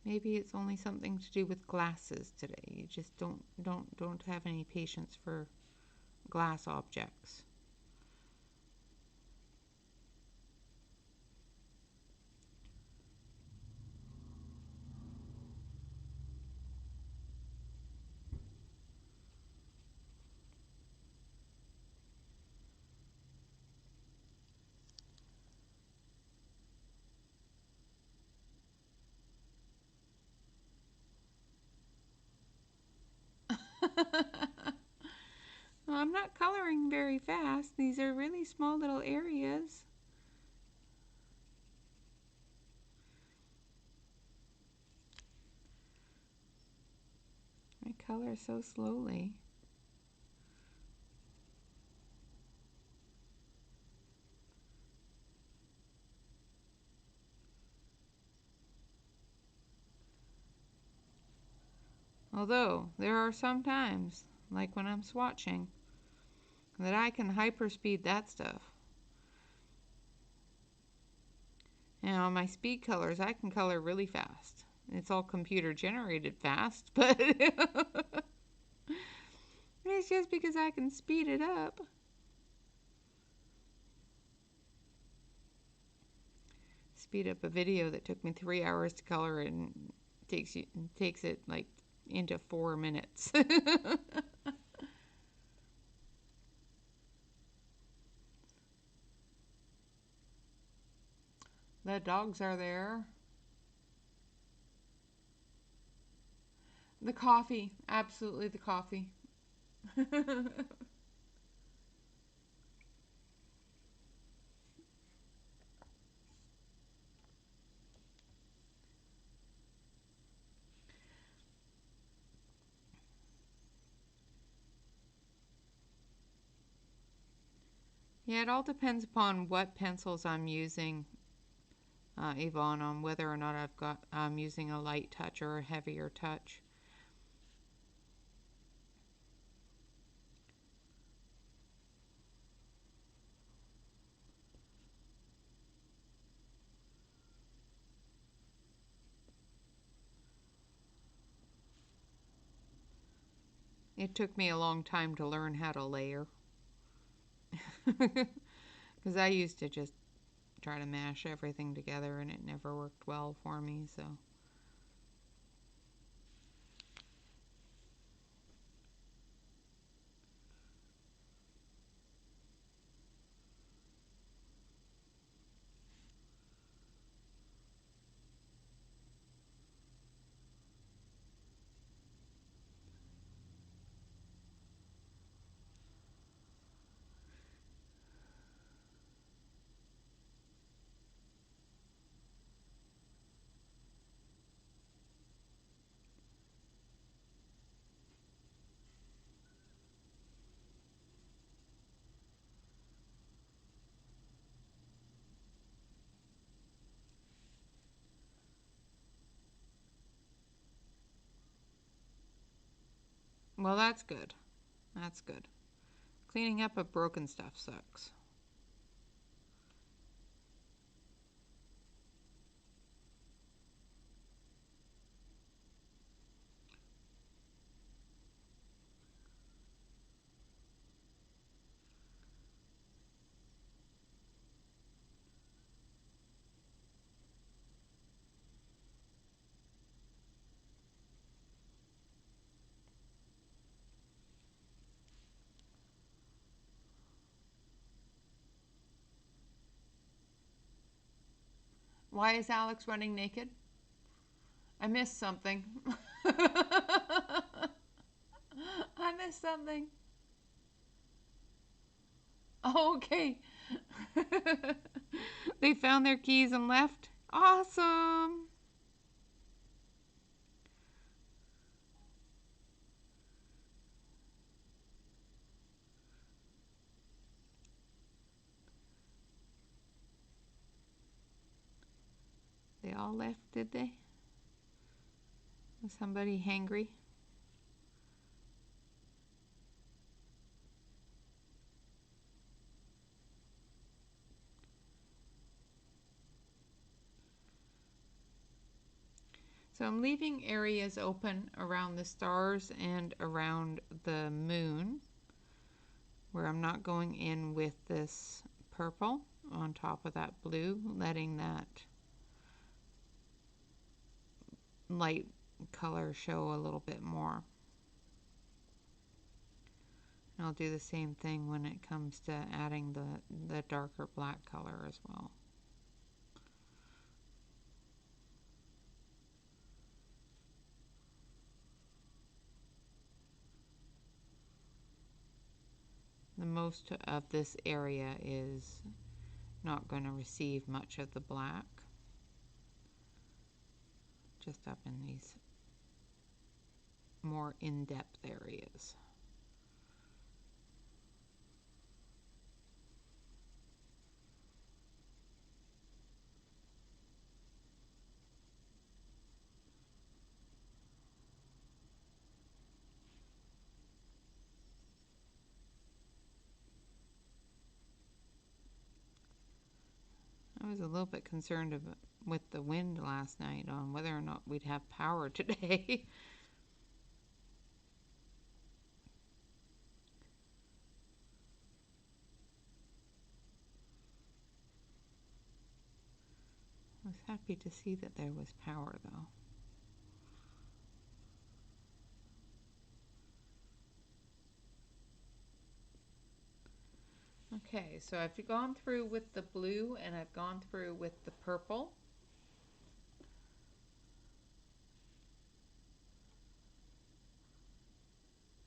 [SPEAKER 1] Maybe it's only something to do with glasses today. You just don't have any patience for glass objects. Well, I'm not coloring very fast. These are really small little areas. I color so slowly. Although, there are some times, like when I'm swatching, that I can hyperspeed that stuff. Now, my speed colors, I can color really fast. It's all computer generated fast, but it's just because I can speed it up. Speed up a video that took me 3 hours to color and takes it like into 4 minutes. The dogs are there. The coffee, absolutely the coffee. Yeah, it all depends upon what pencils I'm using, Yvonne, on whether or not I'm using a light touch or a heavier touch. It took me a long time to learn how to layer. Because I used to just try to mash everything together and it never worked well for me, so. Well, that's good. That's good. Cleaning up of broken stuff sucks. Why is Alex running naked? I missed something. I missed something. Oh, okay. They found their keys and left? Awesome. They all left, did they? Was somebody hangry? So I'm leaving areas open around the stars and around the moon where I'm not going in with this purple on top of that blue, letting that light color show a little bit more. And I'll do the same thing when it comes to adding the darker black color as well. The most of this area is not going to receive much of the black, just up in these more in-depth areas. I was a little bit concerned with the wind last night on whether or not we'd have power today. I was happy to see that there was power though. Okay, so I've gone through with the blue and I've gone through with the purple.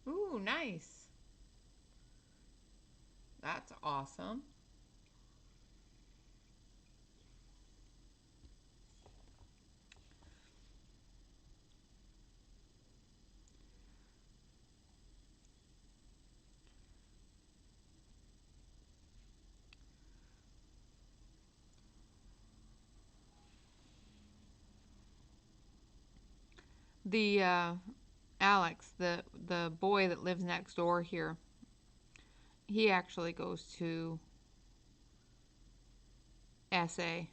[SPEAKER 1] Ooh, nice. That's awesome. The Alex, the boy that lives next door here, he actually goes to SA.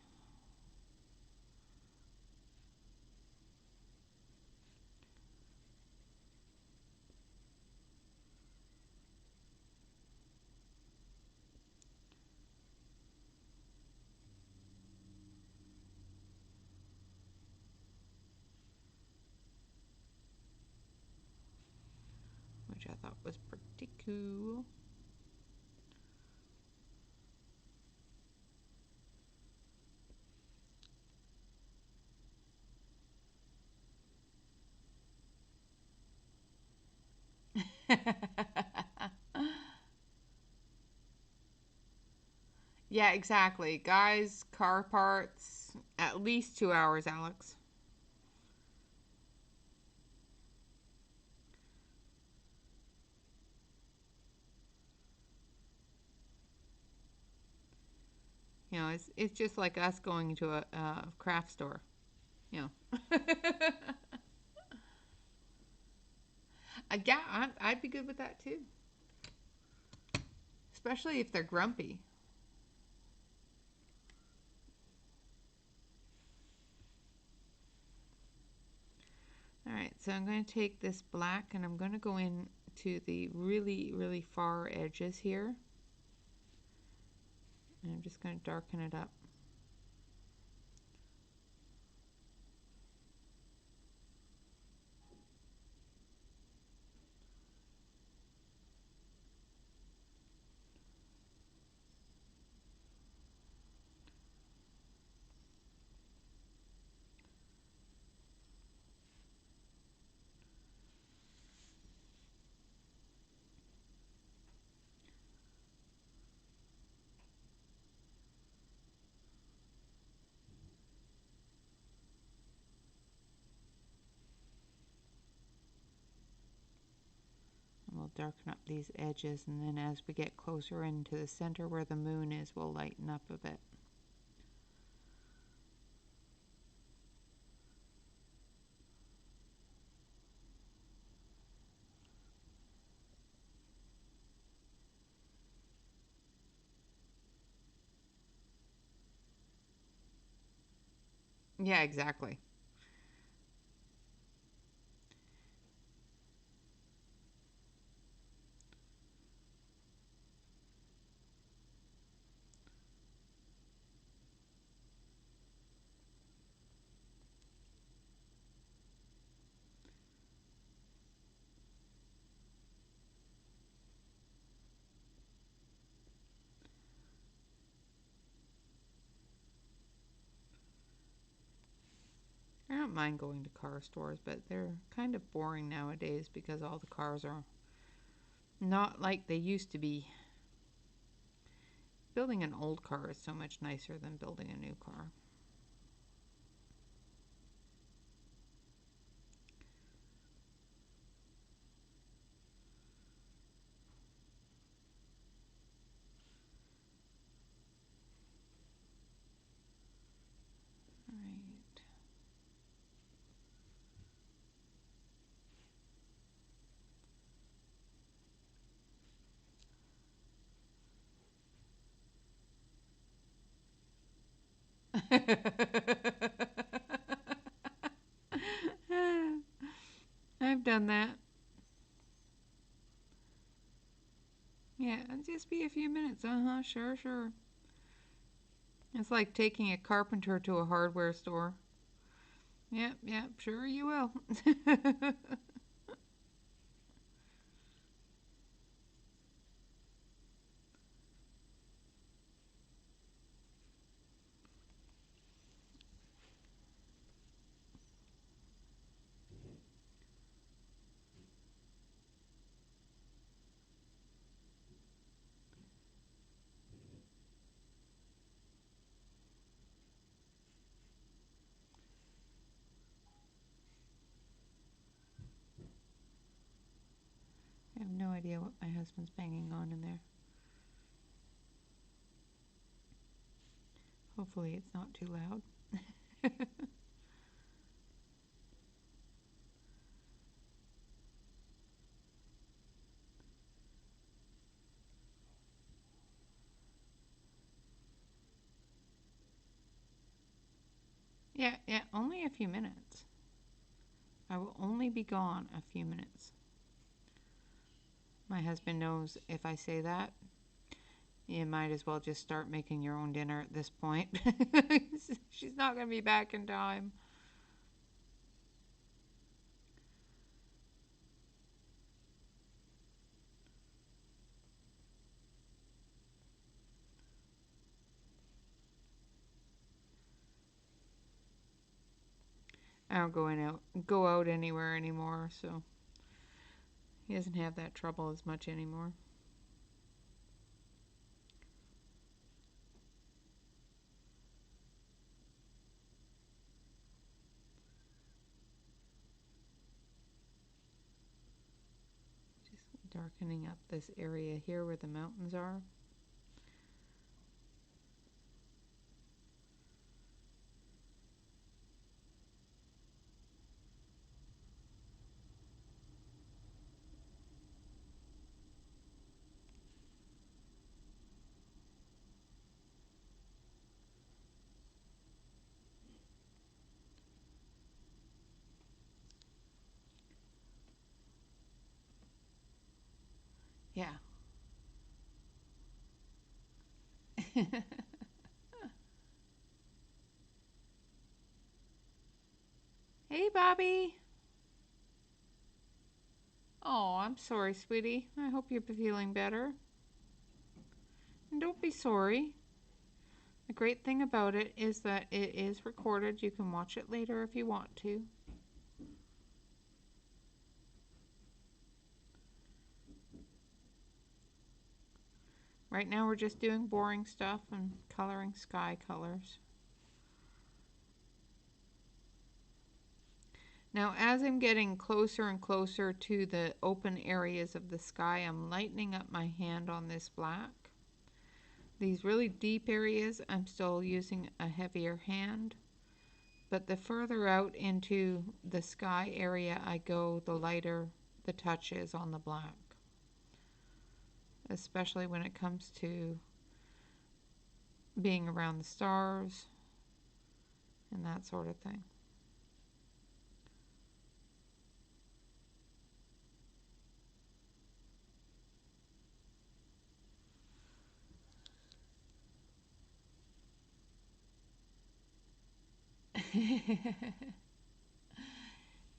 [SPEAKER 1] Which I thought was pretty cool. Yeah, exactly. Guys, car parts, at least 2 hours, Alex. You know, it's just like us going to a craft store. You know. Yeah, I'd be good with that too. Especially if they're grumpy. All right, so I'm going to take this black and I'm going to go in to the really, really far edges here. And I'm just going to darken it up. And we'll darken up these edges, and then as we get closer into the center where the moon is, we'll lighten up a bit. Yeah, exactly. I don't mind going to car stores, but they're kind of boring nowadays because all the cars are not like they used to be. Building an old car is so much nicer than building a new car. All right. I've done that. Yeah, it'll just be a few minutes. Uh-huh, sure, sure. It's like taking a carpenter to a hardware store. Yep, yep, sure you will. I have no idea what my husband's banging on in there. Hopefully it's not too loud. Yeah, yeah, only a few minutes. I will only be gone a few minutes. My husband knows if I say that, you might as well just start making your own dinner at this point. She's not going to be back in time. I don't go out anywhere anymore, so he doesn't have that trouble as much anymore. Just darkening up this area here where the mountains are. Yeah. Hey, Bobby. Oh, I'm sorry, sweetie. I hope you're feeling better. And don't be sorry. The great thing about it is that it is recorded. You can watch it later if you want to. Right now we're just doing boring stuff and coloring sky colors. Now as I'm getting closer and closer to the open areas of the sky, I'm lightening up my hand on this black. These really deep areas, I'm still using a heavier hand. But the further out into the sky area I go, the lighter the touch is on the black. Especially when it comes to being around the stars and that sort of thing.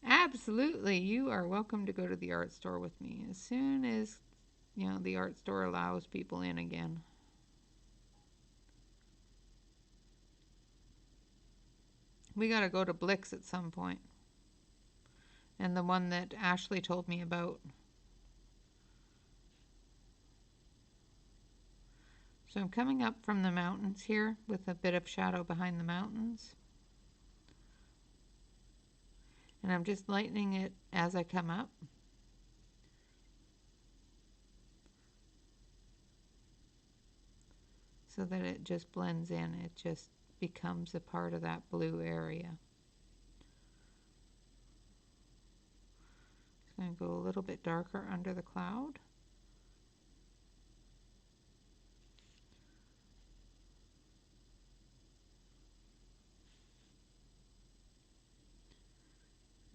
[SPEAKER 1] Absolutely, you are welcome to go to the art store with me as soon as the art store allows people in again. We got to go to Blix at some point, and the one that Ashley told me about. So I'm coming up from the mountains here with a bit of shadow behind the mountains. And I'm just lightening it as I come up. So that it just blends in. It just becomes a part of that blue area. It's going to go a little bit darker under the cloud.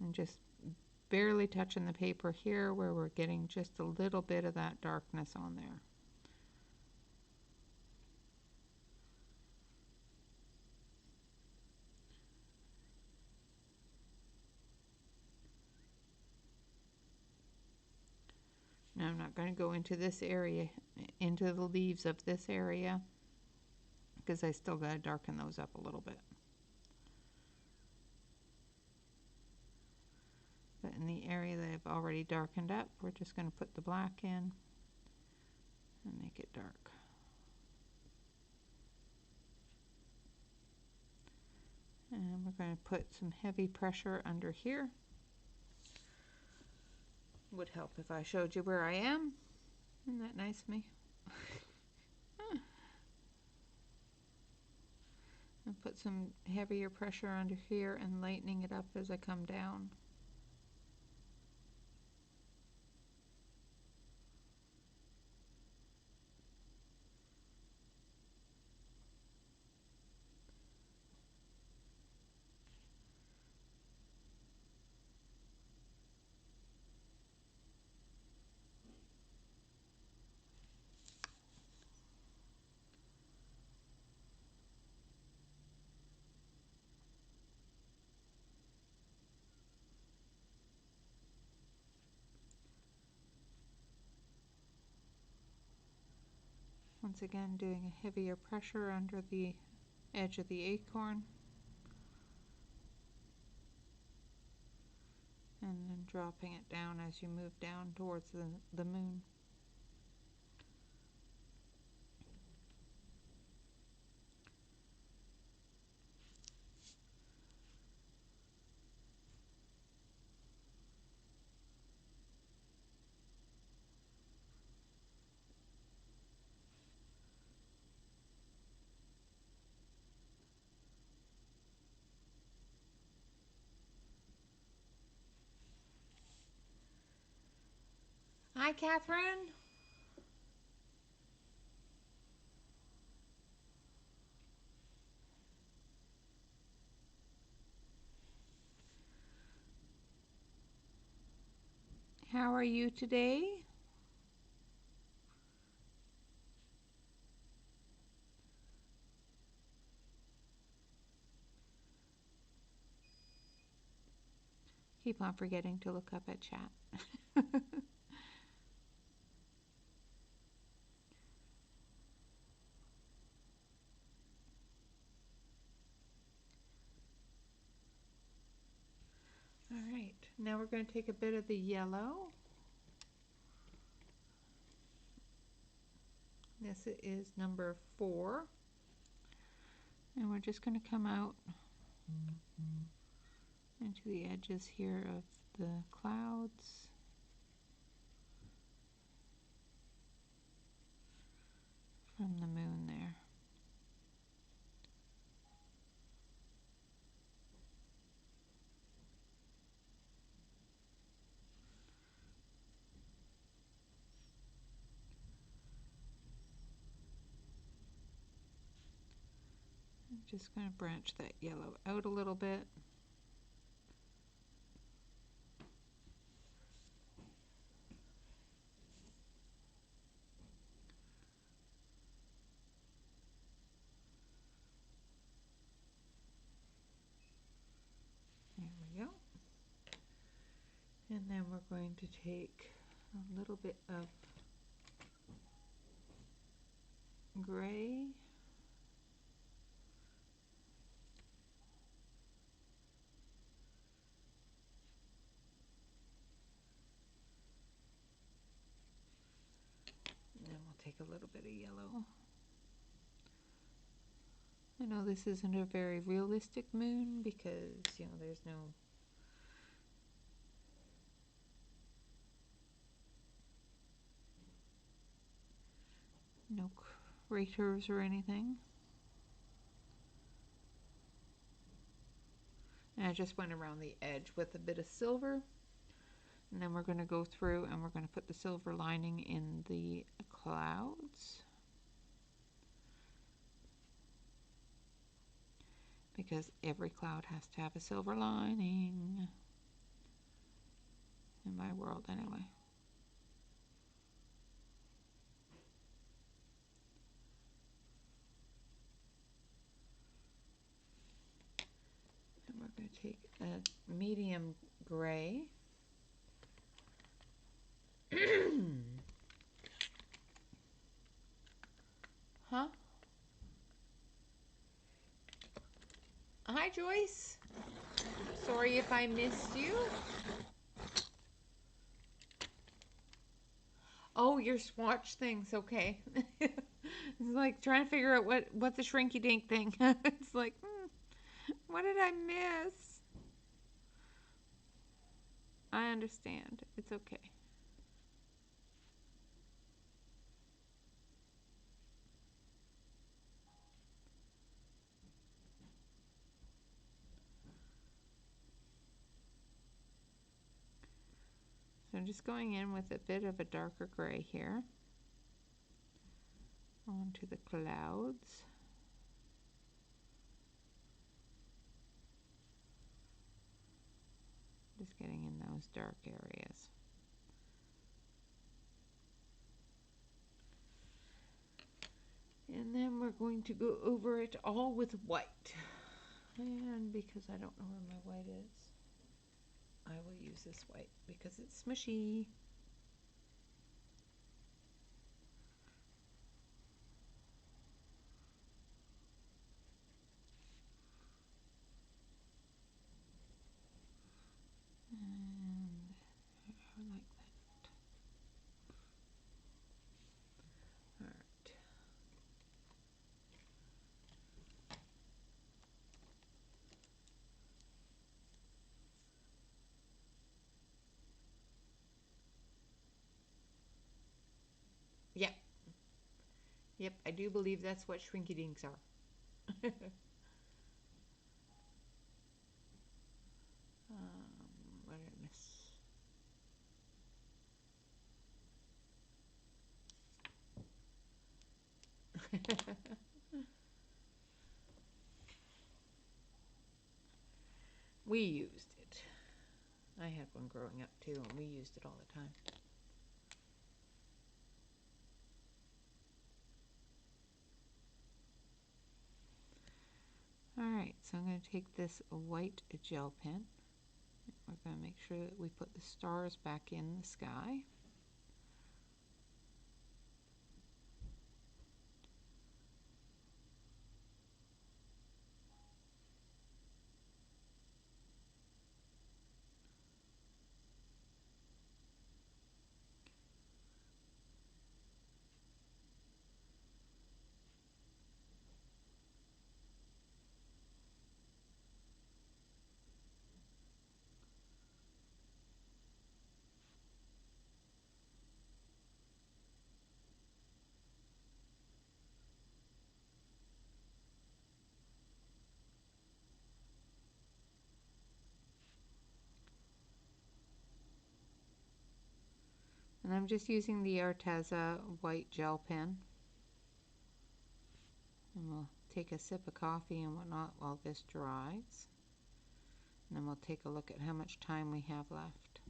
[SPEAKER 1] And just barely touching the paper here where we're getting just a little bit of that darkness on there. Now I'm not going to go into this area, into the leaves of this area, because I still got to darken those up a little bit. But in the area that I've already darkened up, we're just going to put the black in and make it dark. And we're going to put some heavy pressure under here. Would help if I showed you where I am. Isn't that nice of me? And put some heavier pressure under here and lightening it up as I come down.
[SPEAKER 2] Once again, doing a heavier pressure under the edge of the acorn, and then dropping it down as you move down towards the moon.
[SPEAKER 1] Hi, Catherine.
[SPEAKER 2] How are you today? Keep on forgetting to look up at chat. All right, now we're going to take a bit of the yellow. This is number 4. And we're just going to come out into the edges here of the clouds. From the moon there. I'm just going to branch that yellow out a little bit. There we go. And then we're going to take a little bit of gray. And then we'll take a little bit of yellow. I know this isn't a very realistic moon because, you know, there's no craters or anything. And I just went around the edge with a bit of silver. And then we're going to go through and we're going to put the silver lining in the clouds. Because every cloud has to have a silver lining. In my world, anyway. And we're going to take a medium gray. Huh? Hi, Joyce. Sorry if I missed you. Oh, your swatch things. Okay. It's like trying to figure out what the shrinky dink thing. It's like, what did I miss? I understand. It's okay. So I'm just going in with a bit of a darker gray here onto the clouds. Just getting in those dark areas. And then we're going to go over it all with white. And because I don't know where my white is, I will use this white because it's smushy.
[SPEAKER 1] Yep, I do believe that's what shrinky dinks are. What did I miss? We used it. I had one growing up too, and we used it all the time. Alright, so I'm going to take this white gel pen. We're going to make sure that we put the stars back in the sky. And I'm just using the Arteza white gel pen. And we'll take a sip of coffee and whatnot while this dries. And then we'll take a look at how much time we have left.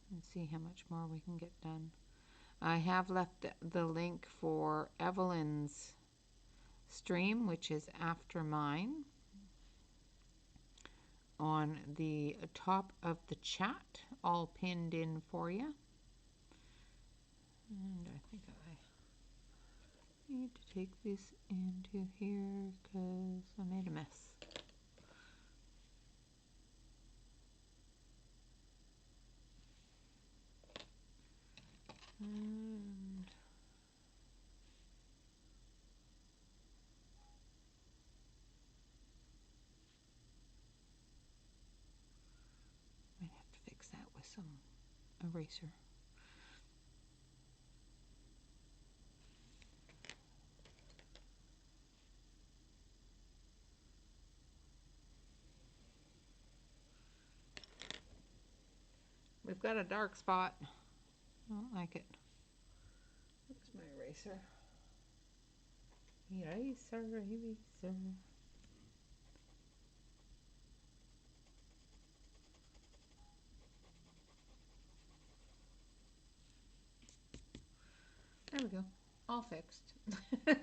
[SPEAKER 1] And see how much more we can get done. I have left the link for Evelyn's stream, which is after mine, on the top of the chat, all pinned in for you. And I think I need to take this into here because I made a mess. And might have to fix that with some eraser. We've got a dark spot. I don't like it. Where's my eraser? Eraser, eraser. There we go. All fixed. All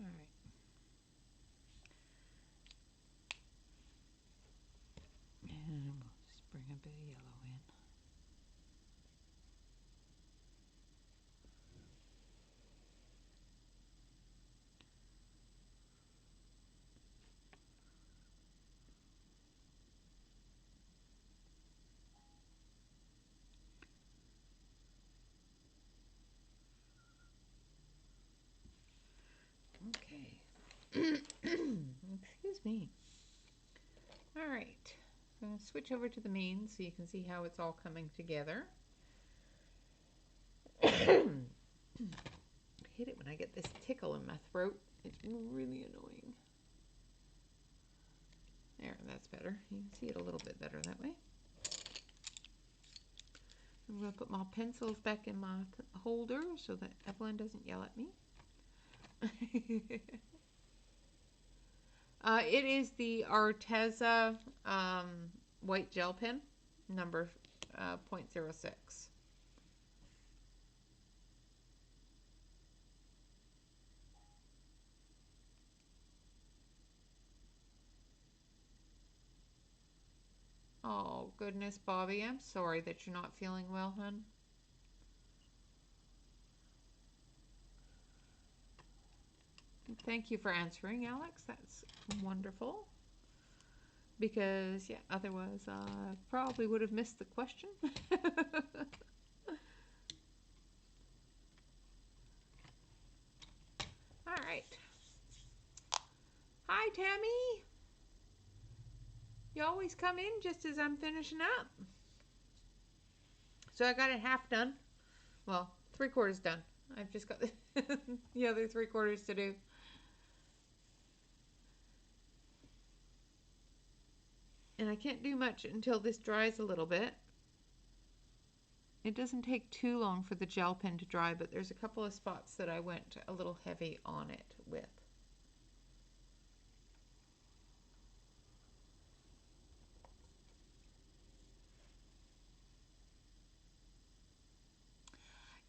[SPEAKER 1] right. And we'll just bring a bit of yellow in. Okay. Excuse me. All right. So I'm going to switch over to the main so you can see how it's all coming together. I hate it when I get this tickle in my throat. It's really annoying. There, that's better. You can see it a little bit better that way. I'm going to put my pencils back in my holder so that Evelyn doesn't yell at me. It is the Arteza white gel pen, number 0.06. Oh, goodness, Bobby, I'm sorry that you're not feeling well, hon. Thank you for answering, Alex. That's wonderful. Because, yeah, otherwise I probably would have missed the question. All right. Hi, Tammy. You always come in just as I'm finishing up. So I got it half done. Well, 3/4 done. I've just got the other 3/4 to do. And I can't do much until this dries a little bit. It doesn't take too long for the gel pen to dry, but there's a couple of spots that I went a little heavy on it with.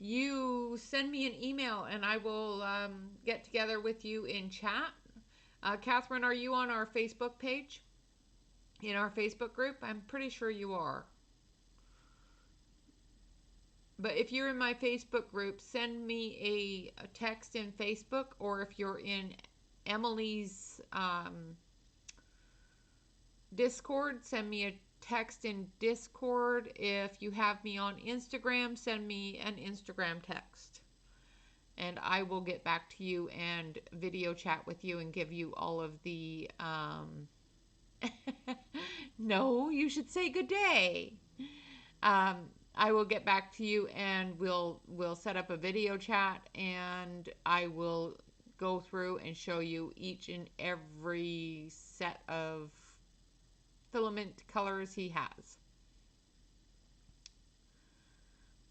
[SPEAKER 1] You send me an email and I will get together with you in chat. Catherine, are you on our Facebook page? In our Facebook group? I'm pretty sure you are. But if you're in my Facebook group, send me a text in Facebook, or if you're in Emily's Discord, send me a text in Discord. If you have me on Instagram, send me an Instagram text. And I will get back to you and video chat with you and give you all of the no, you should say good day. I will get back to you and we'll set up a video chat, and I will go through and show you each and every set of filament colors he has.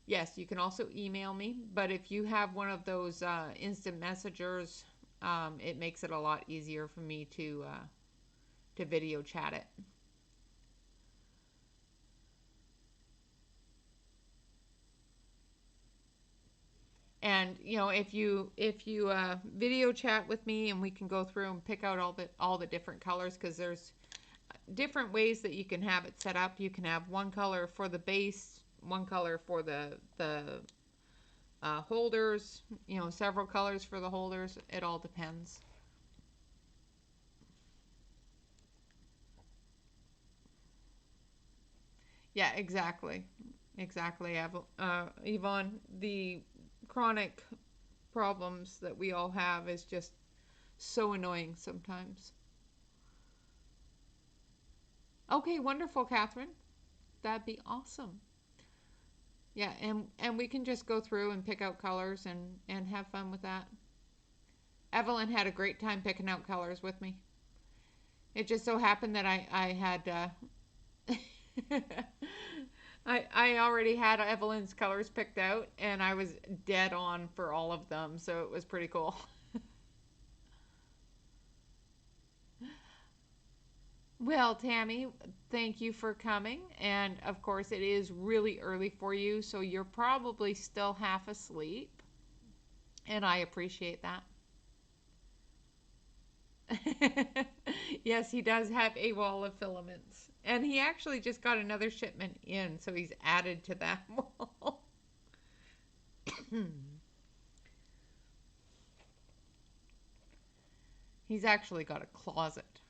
[SPEAKER 1] Yes, you can also email me, but if you have one of those instant messengers, it makes it a lot easier for me to video chat it. And if you video chat with me, and we can go through and pick out all the different colors, because there's different ways that you can have it set up. You can have one color for the base, one color for the holders, several colors for the holders. It all depends. Yeah, exactly. Exactly, Yvonne. The chronic problems that we all have is just so annoying sometimes. Okay, wonderful, Catherine. That'd be awesome. Yeah, and we can just go through and pick out colors and have fun with that. Evelyn had a great time picking out colors with me. It just so happened that I had I already had Evelyn's colors picked out, and I was dead on for all of them, so it was pretty cool. Well, Tammy, thank you for coming. And of course, it is really early for you, so you're probably still half asleep. And I appreciate that. Yes, he does have a wall of filaments. And he actually just got another shipment in, so he's added to that wall. He's actually got a closet.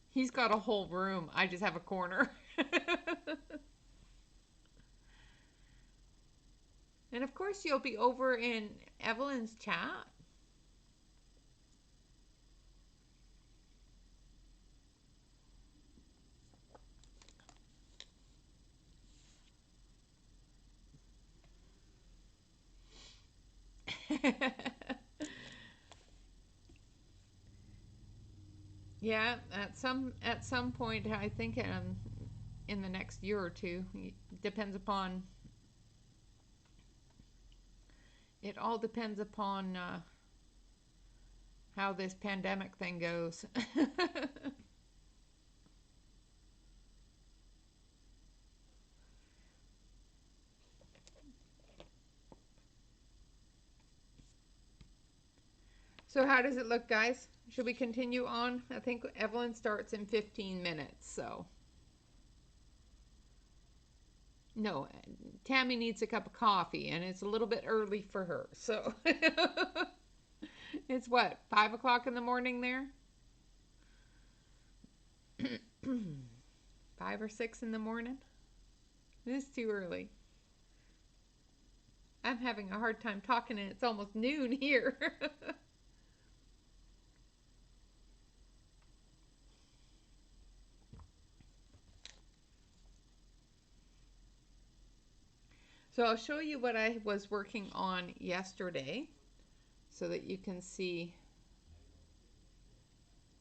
[SPEAKER 1] He's got a whole room. I just have a corner. And of course, you'll be over in Evelyn's chat. Yeah, at some point, I think in the next year or two, depends upon. It all depends upon how this pandemic thing goes. So how does it look, guys? Should we continue on? I think Evelyn starts in 15 minutes, so. No, Tammy needs a cup of coffee, and it's a little bit early for her, so. It's what, 5 o'clock in the morning there? 5 or 6 in the morning? It is too early. I'm having a hard time talking, and it's almost noon here. So I'll show you what I was working on yesterday so that you can see.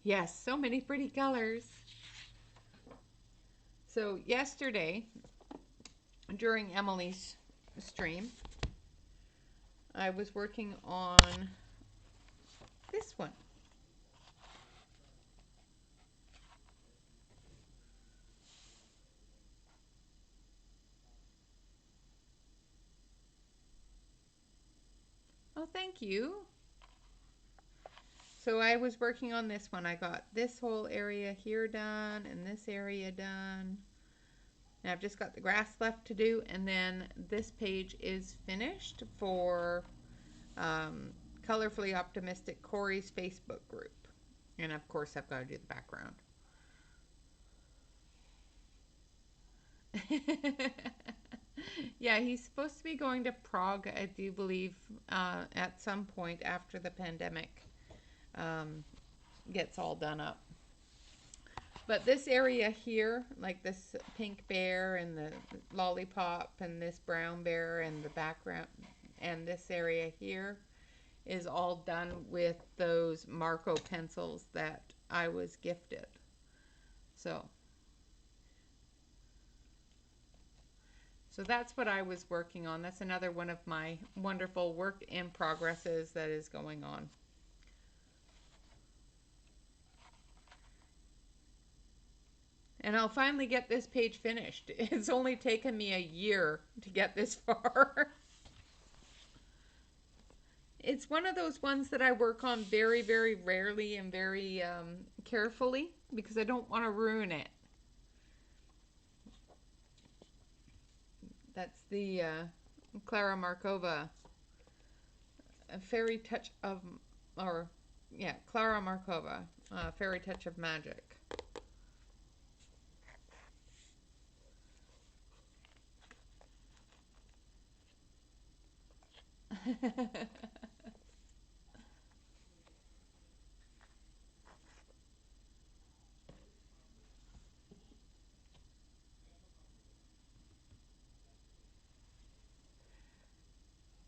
[SPEAKER 1] Yes, so many pretty colors. So yesterday, during Emily's stream, I was working on this one. Oh, thank you. So I was working on this one. I got this whole area here done and this area done. And I've just got the grass left to do. And then this page is finished for Colorfully Optimistic Corey's Facebook group. And of course, I've got to do the background. Yeah, he's supposed to be going to Prague, I do believe, at some point after the pandemic gets all done up. But this area here, like this pink bear and the lollipop and this brown bear and the background and this area here is all done with those Marco pencils that I was gifted. So that's what I was working on. That's another one of my wonderful work in progresses that is going on. And I'll finally get this page finished. It's only taken me a year to get this far. It's one of those ones that I work on very, very rarely and very carefully because I don't want to ruin it. That's the Clara Markova Fairy Touch of, or yeah, Clara Markova Fairy Touch of Magic.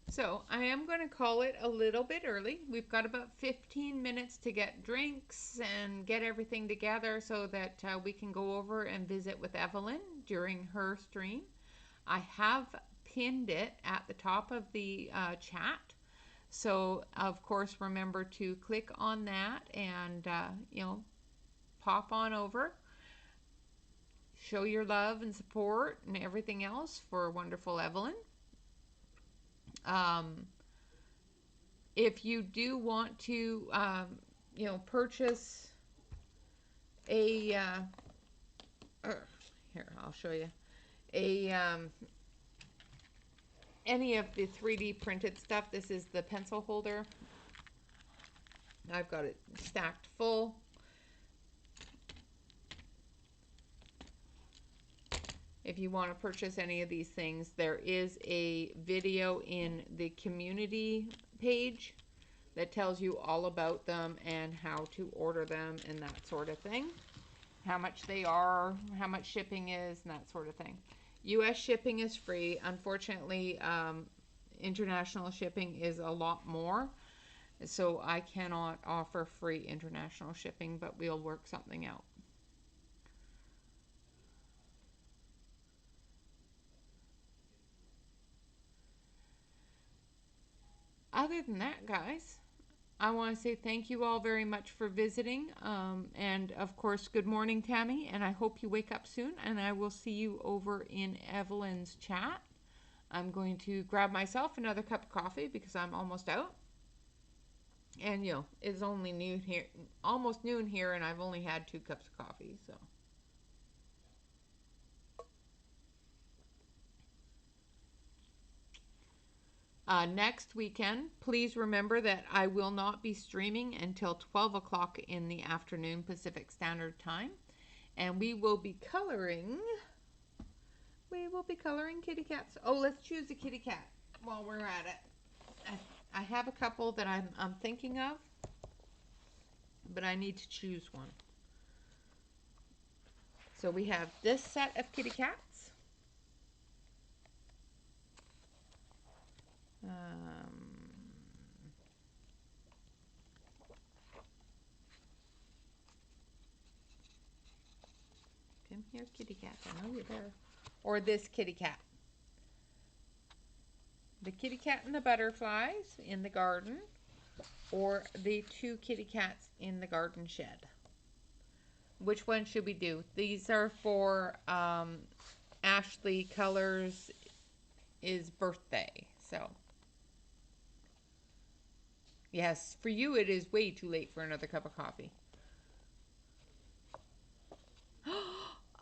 [SPEAKER 1] So I am going to call it a little bit early. We've got about 15 minutes to get drinks and get everything together so that we can go over and visit with Evelyn during her stream. I have pinned it at the top of the chat. So of course, remember to click on that and, pop on over. Show your love and support and everything else for wonderful Evelyn. If you do want to, purchase a, here, I'll show you, any of the 3D printed stuff, this is the pencil holder. I've got it stacked full. If you want to purchase any of these things, there is a video in the community page that tells you all about them and how to order them and that sort of thing. How much they are, how much shipping is, and that sort of thing. US shipping is free. Unfortunately, international shipping is a lot more. So I cannot offer free international shipping, but we'll work something out. Other than that, guys, I want to say thank you all very much for visiting. And of course, good morning, Tammy. And I hope you wake up soon. And I will see you over in Evelyn's chat. I'm going to grab myself another cup of coffee because I'm almost out. And it's only noon here, almost noon here, and I've only had 2 cups of coffee. So. Next weekend, please remember that I will not be streaming until 12 o'clock in the afternoon Pacific Standard Time. And we will be coloring kitty cats. Oh, let's choose a kitty cat while we're at it. I have a couple that I'm thinking of, but I need to choose one. So we have this set of kitty cats.
[SPEAKER 2] Um, Come here, kitty cat. I know you're there.
[SPEAKER 1] Or this kitty cat. The kitty cat and the butterflies in the garden, or the two kitty cats in the garden shed. Which one should we do? These are for Ashley Colors' birthday. So, yes, for you it is way too late for another cup of coffee.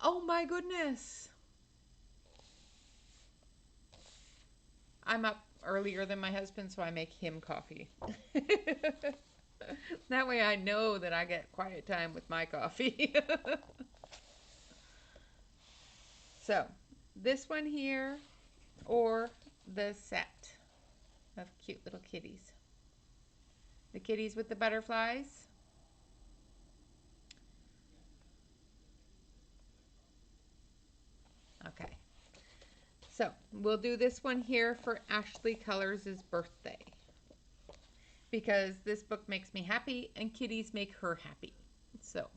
[SPEAKER 1] Oh my goodness. I'm up earlier than my husband, so I make him coffee. That way I know that I get quiet time with my coffee. So, this one here, or the set of cute little kitties. The kitties with the butterflies. Okay. So, we'll do this one here for Ashley Colors' birthday. Because this book makes me happy and kitties make her happy. So,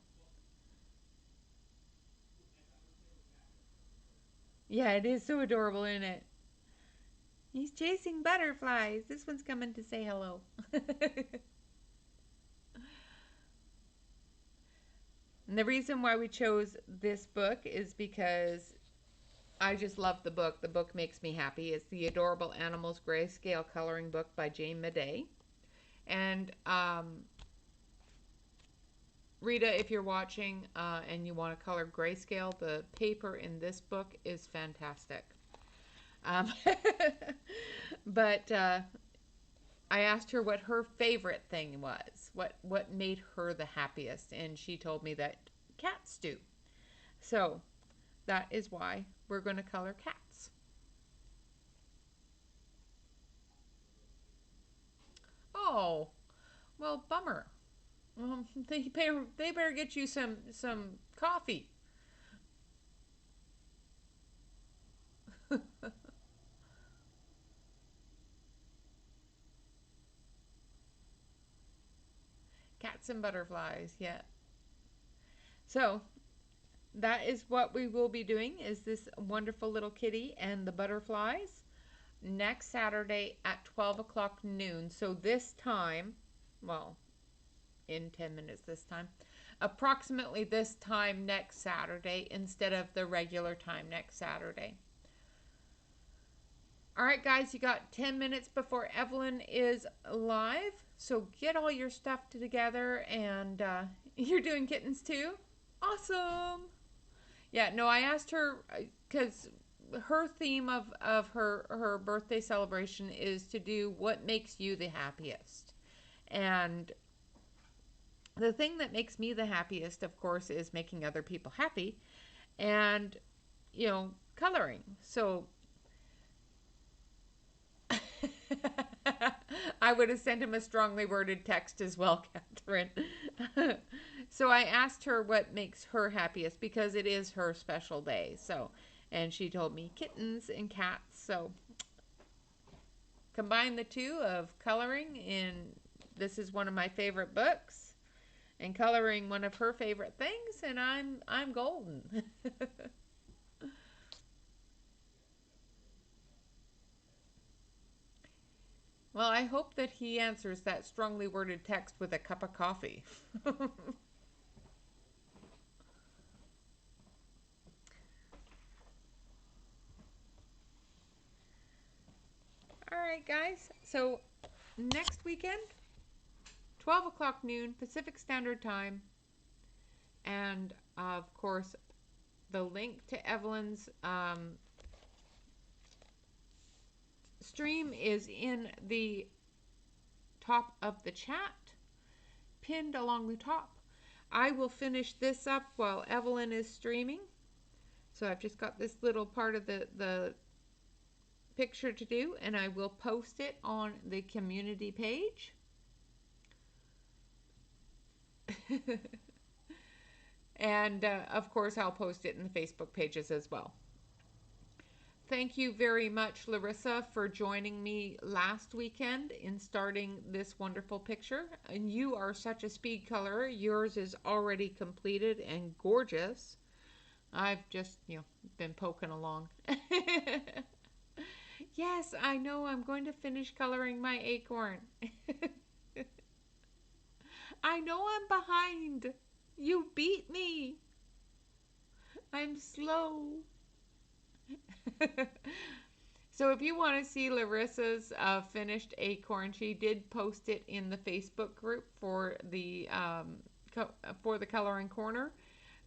[SPEAKER 1] yeah, it is so adorable, isn't it? He's chasing butterflies. This one's coming to say hello. And the reason why we chose this book is because I just love the book. The book makes me happy. It's the Adorable Animals Grayscale Coloring Book by Jane Madej. And Rita, if you're watching and you want to color grayscale, the paper in this book is fantastic. Um, but I asked her what her favorite thing was, what made her the happiest, and she told me that cats do. So that is why we're going to color cats. Oh, well, bummer. They better get you some coffee. Cats and butterflies, yeah. So that is what we will be doing, is this wonderful little kitty and the butterflies next Saturday at 12 o'clock noon. So this time, well, in 10 minutes this time, approximately this time next Saturday instead of the regular time next Saturday. All right, guys, you got 10 minutes before Evelyn is live. So get all your stuff together, and you're doing kittens too? Awesome. Yeah, no, I asked her because her theme of her birthday celebration is to do what makes you the happiest. And the thing that makes me the happiest, of course, is making other people happy and, coloring. So I would have sent him a strongly worded text as well, Catherine. So I asked her what makes her happiest because it is her special day. So, and she told me kittens and cats. So combine the two of coloring in this is one of my favorite books and coloring one of her favorite things, and I'm golden. Well, I hope that he answers that strongly worded text with a cup of coffee. All right, guys. So next weekend, 12 o'clock noon Pacific Standard Time. And of course, the link to Evelyn's stream is in the top of the chat, pinned along the top. I will finish this up while Evelyn is streaming. So I've just got this little part of the picture to do, and I will post it on the community page. And of course, I'll post it in the Facebook pages as well. Thank you very much, Larissa, for joining me last weekend in starting this wonderful picture. And you are such a speed colorer. Yours is already completed and gorgeous. I've just, been poking along. Yes, I know. I'm going to finish coloring my acorn. I know I'm behind. You beat me. I'm slow. So if you want to see Larissa's finished acorn, she did post it in the Facebook group for the Coloring Corner.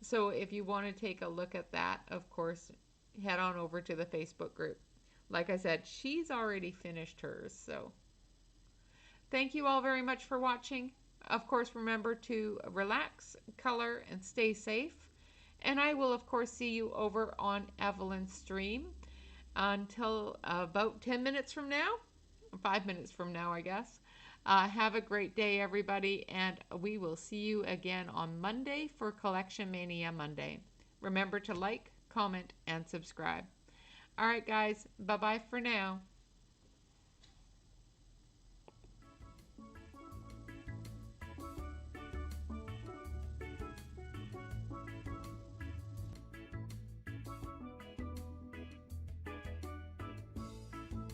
[SPEAKER 1] So if you want to take a look at that, of course, head on over to the Facebook group. Like I said, she's already finished hers. So thank you all very much for watching. Of course, remember to relax, color, and stay safe. And I will, of course, see you over on Evelyn's stream until about 10 minutes from now, 5 minutes from now, I guess. Have a great day, everybody, and we will see you again on Monday for Collection Mania Monday. Remember to like, comment, and subscribe. All right, guys, bye-bye for now.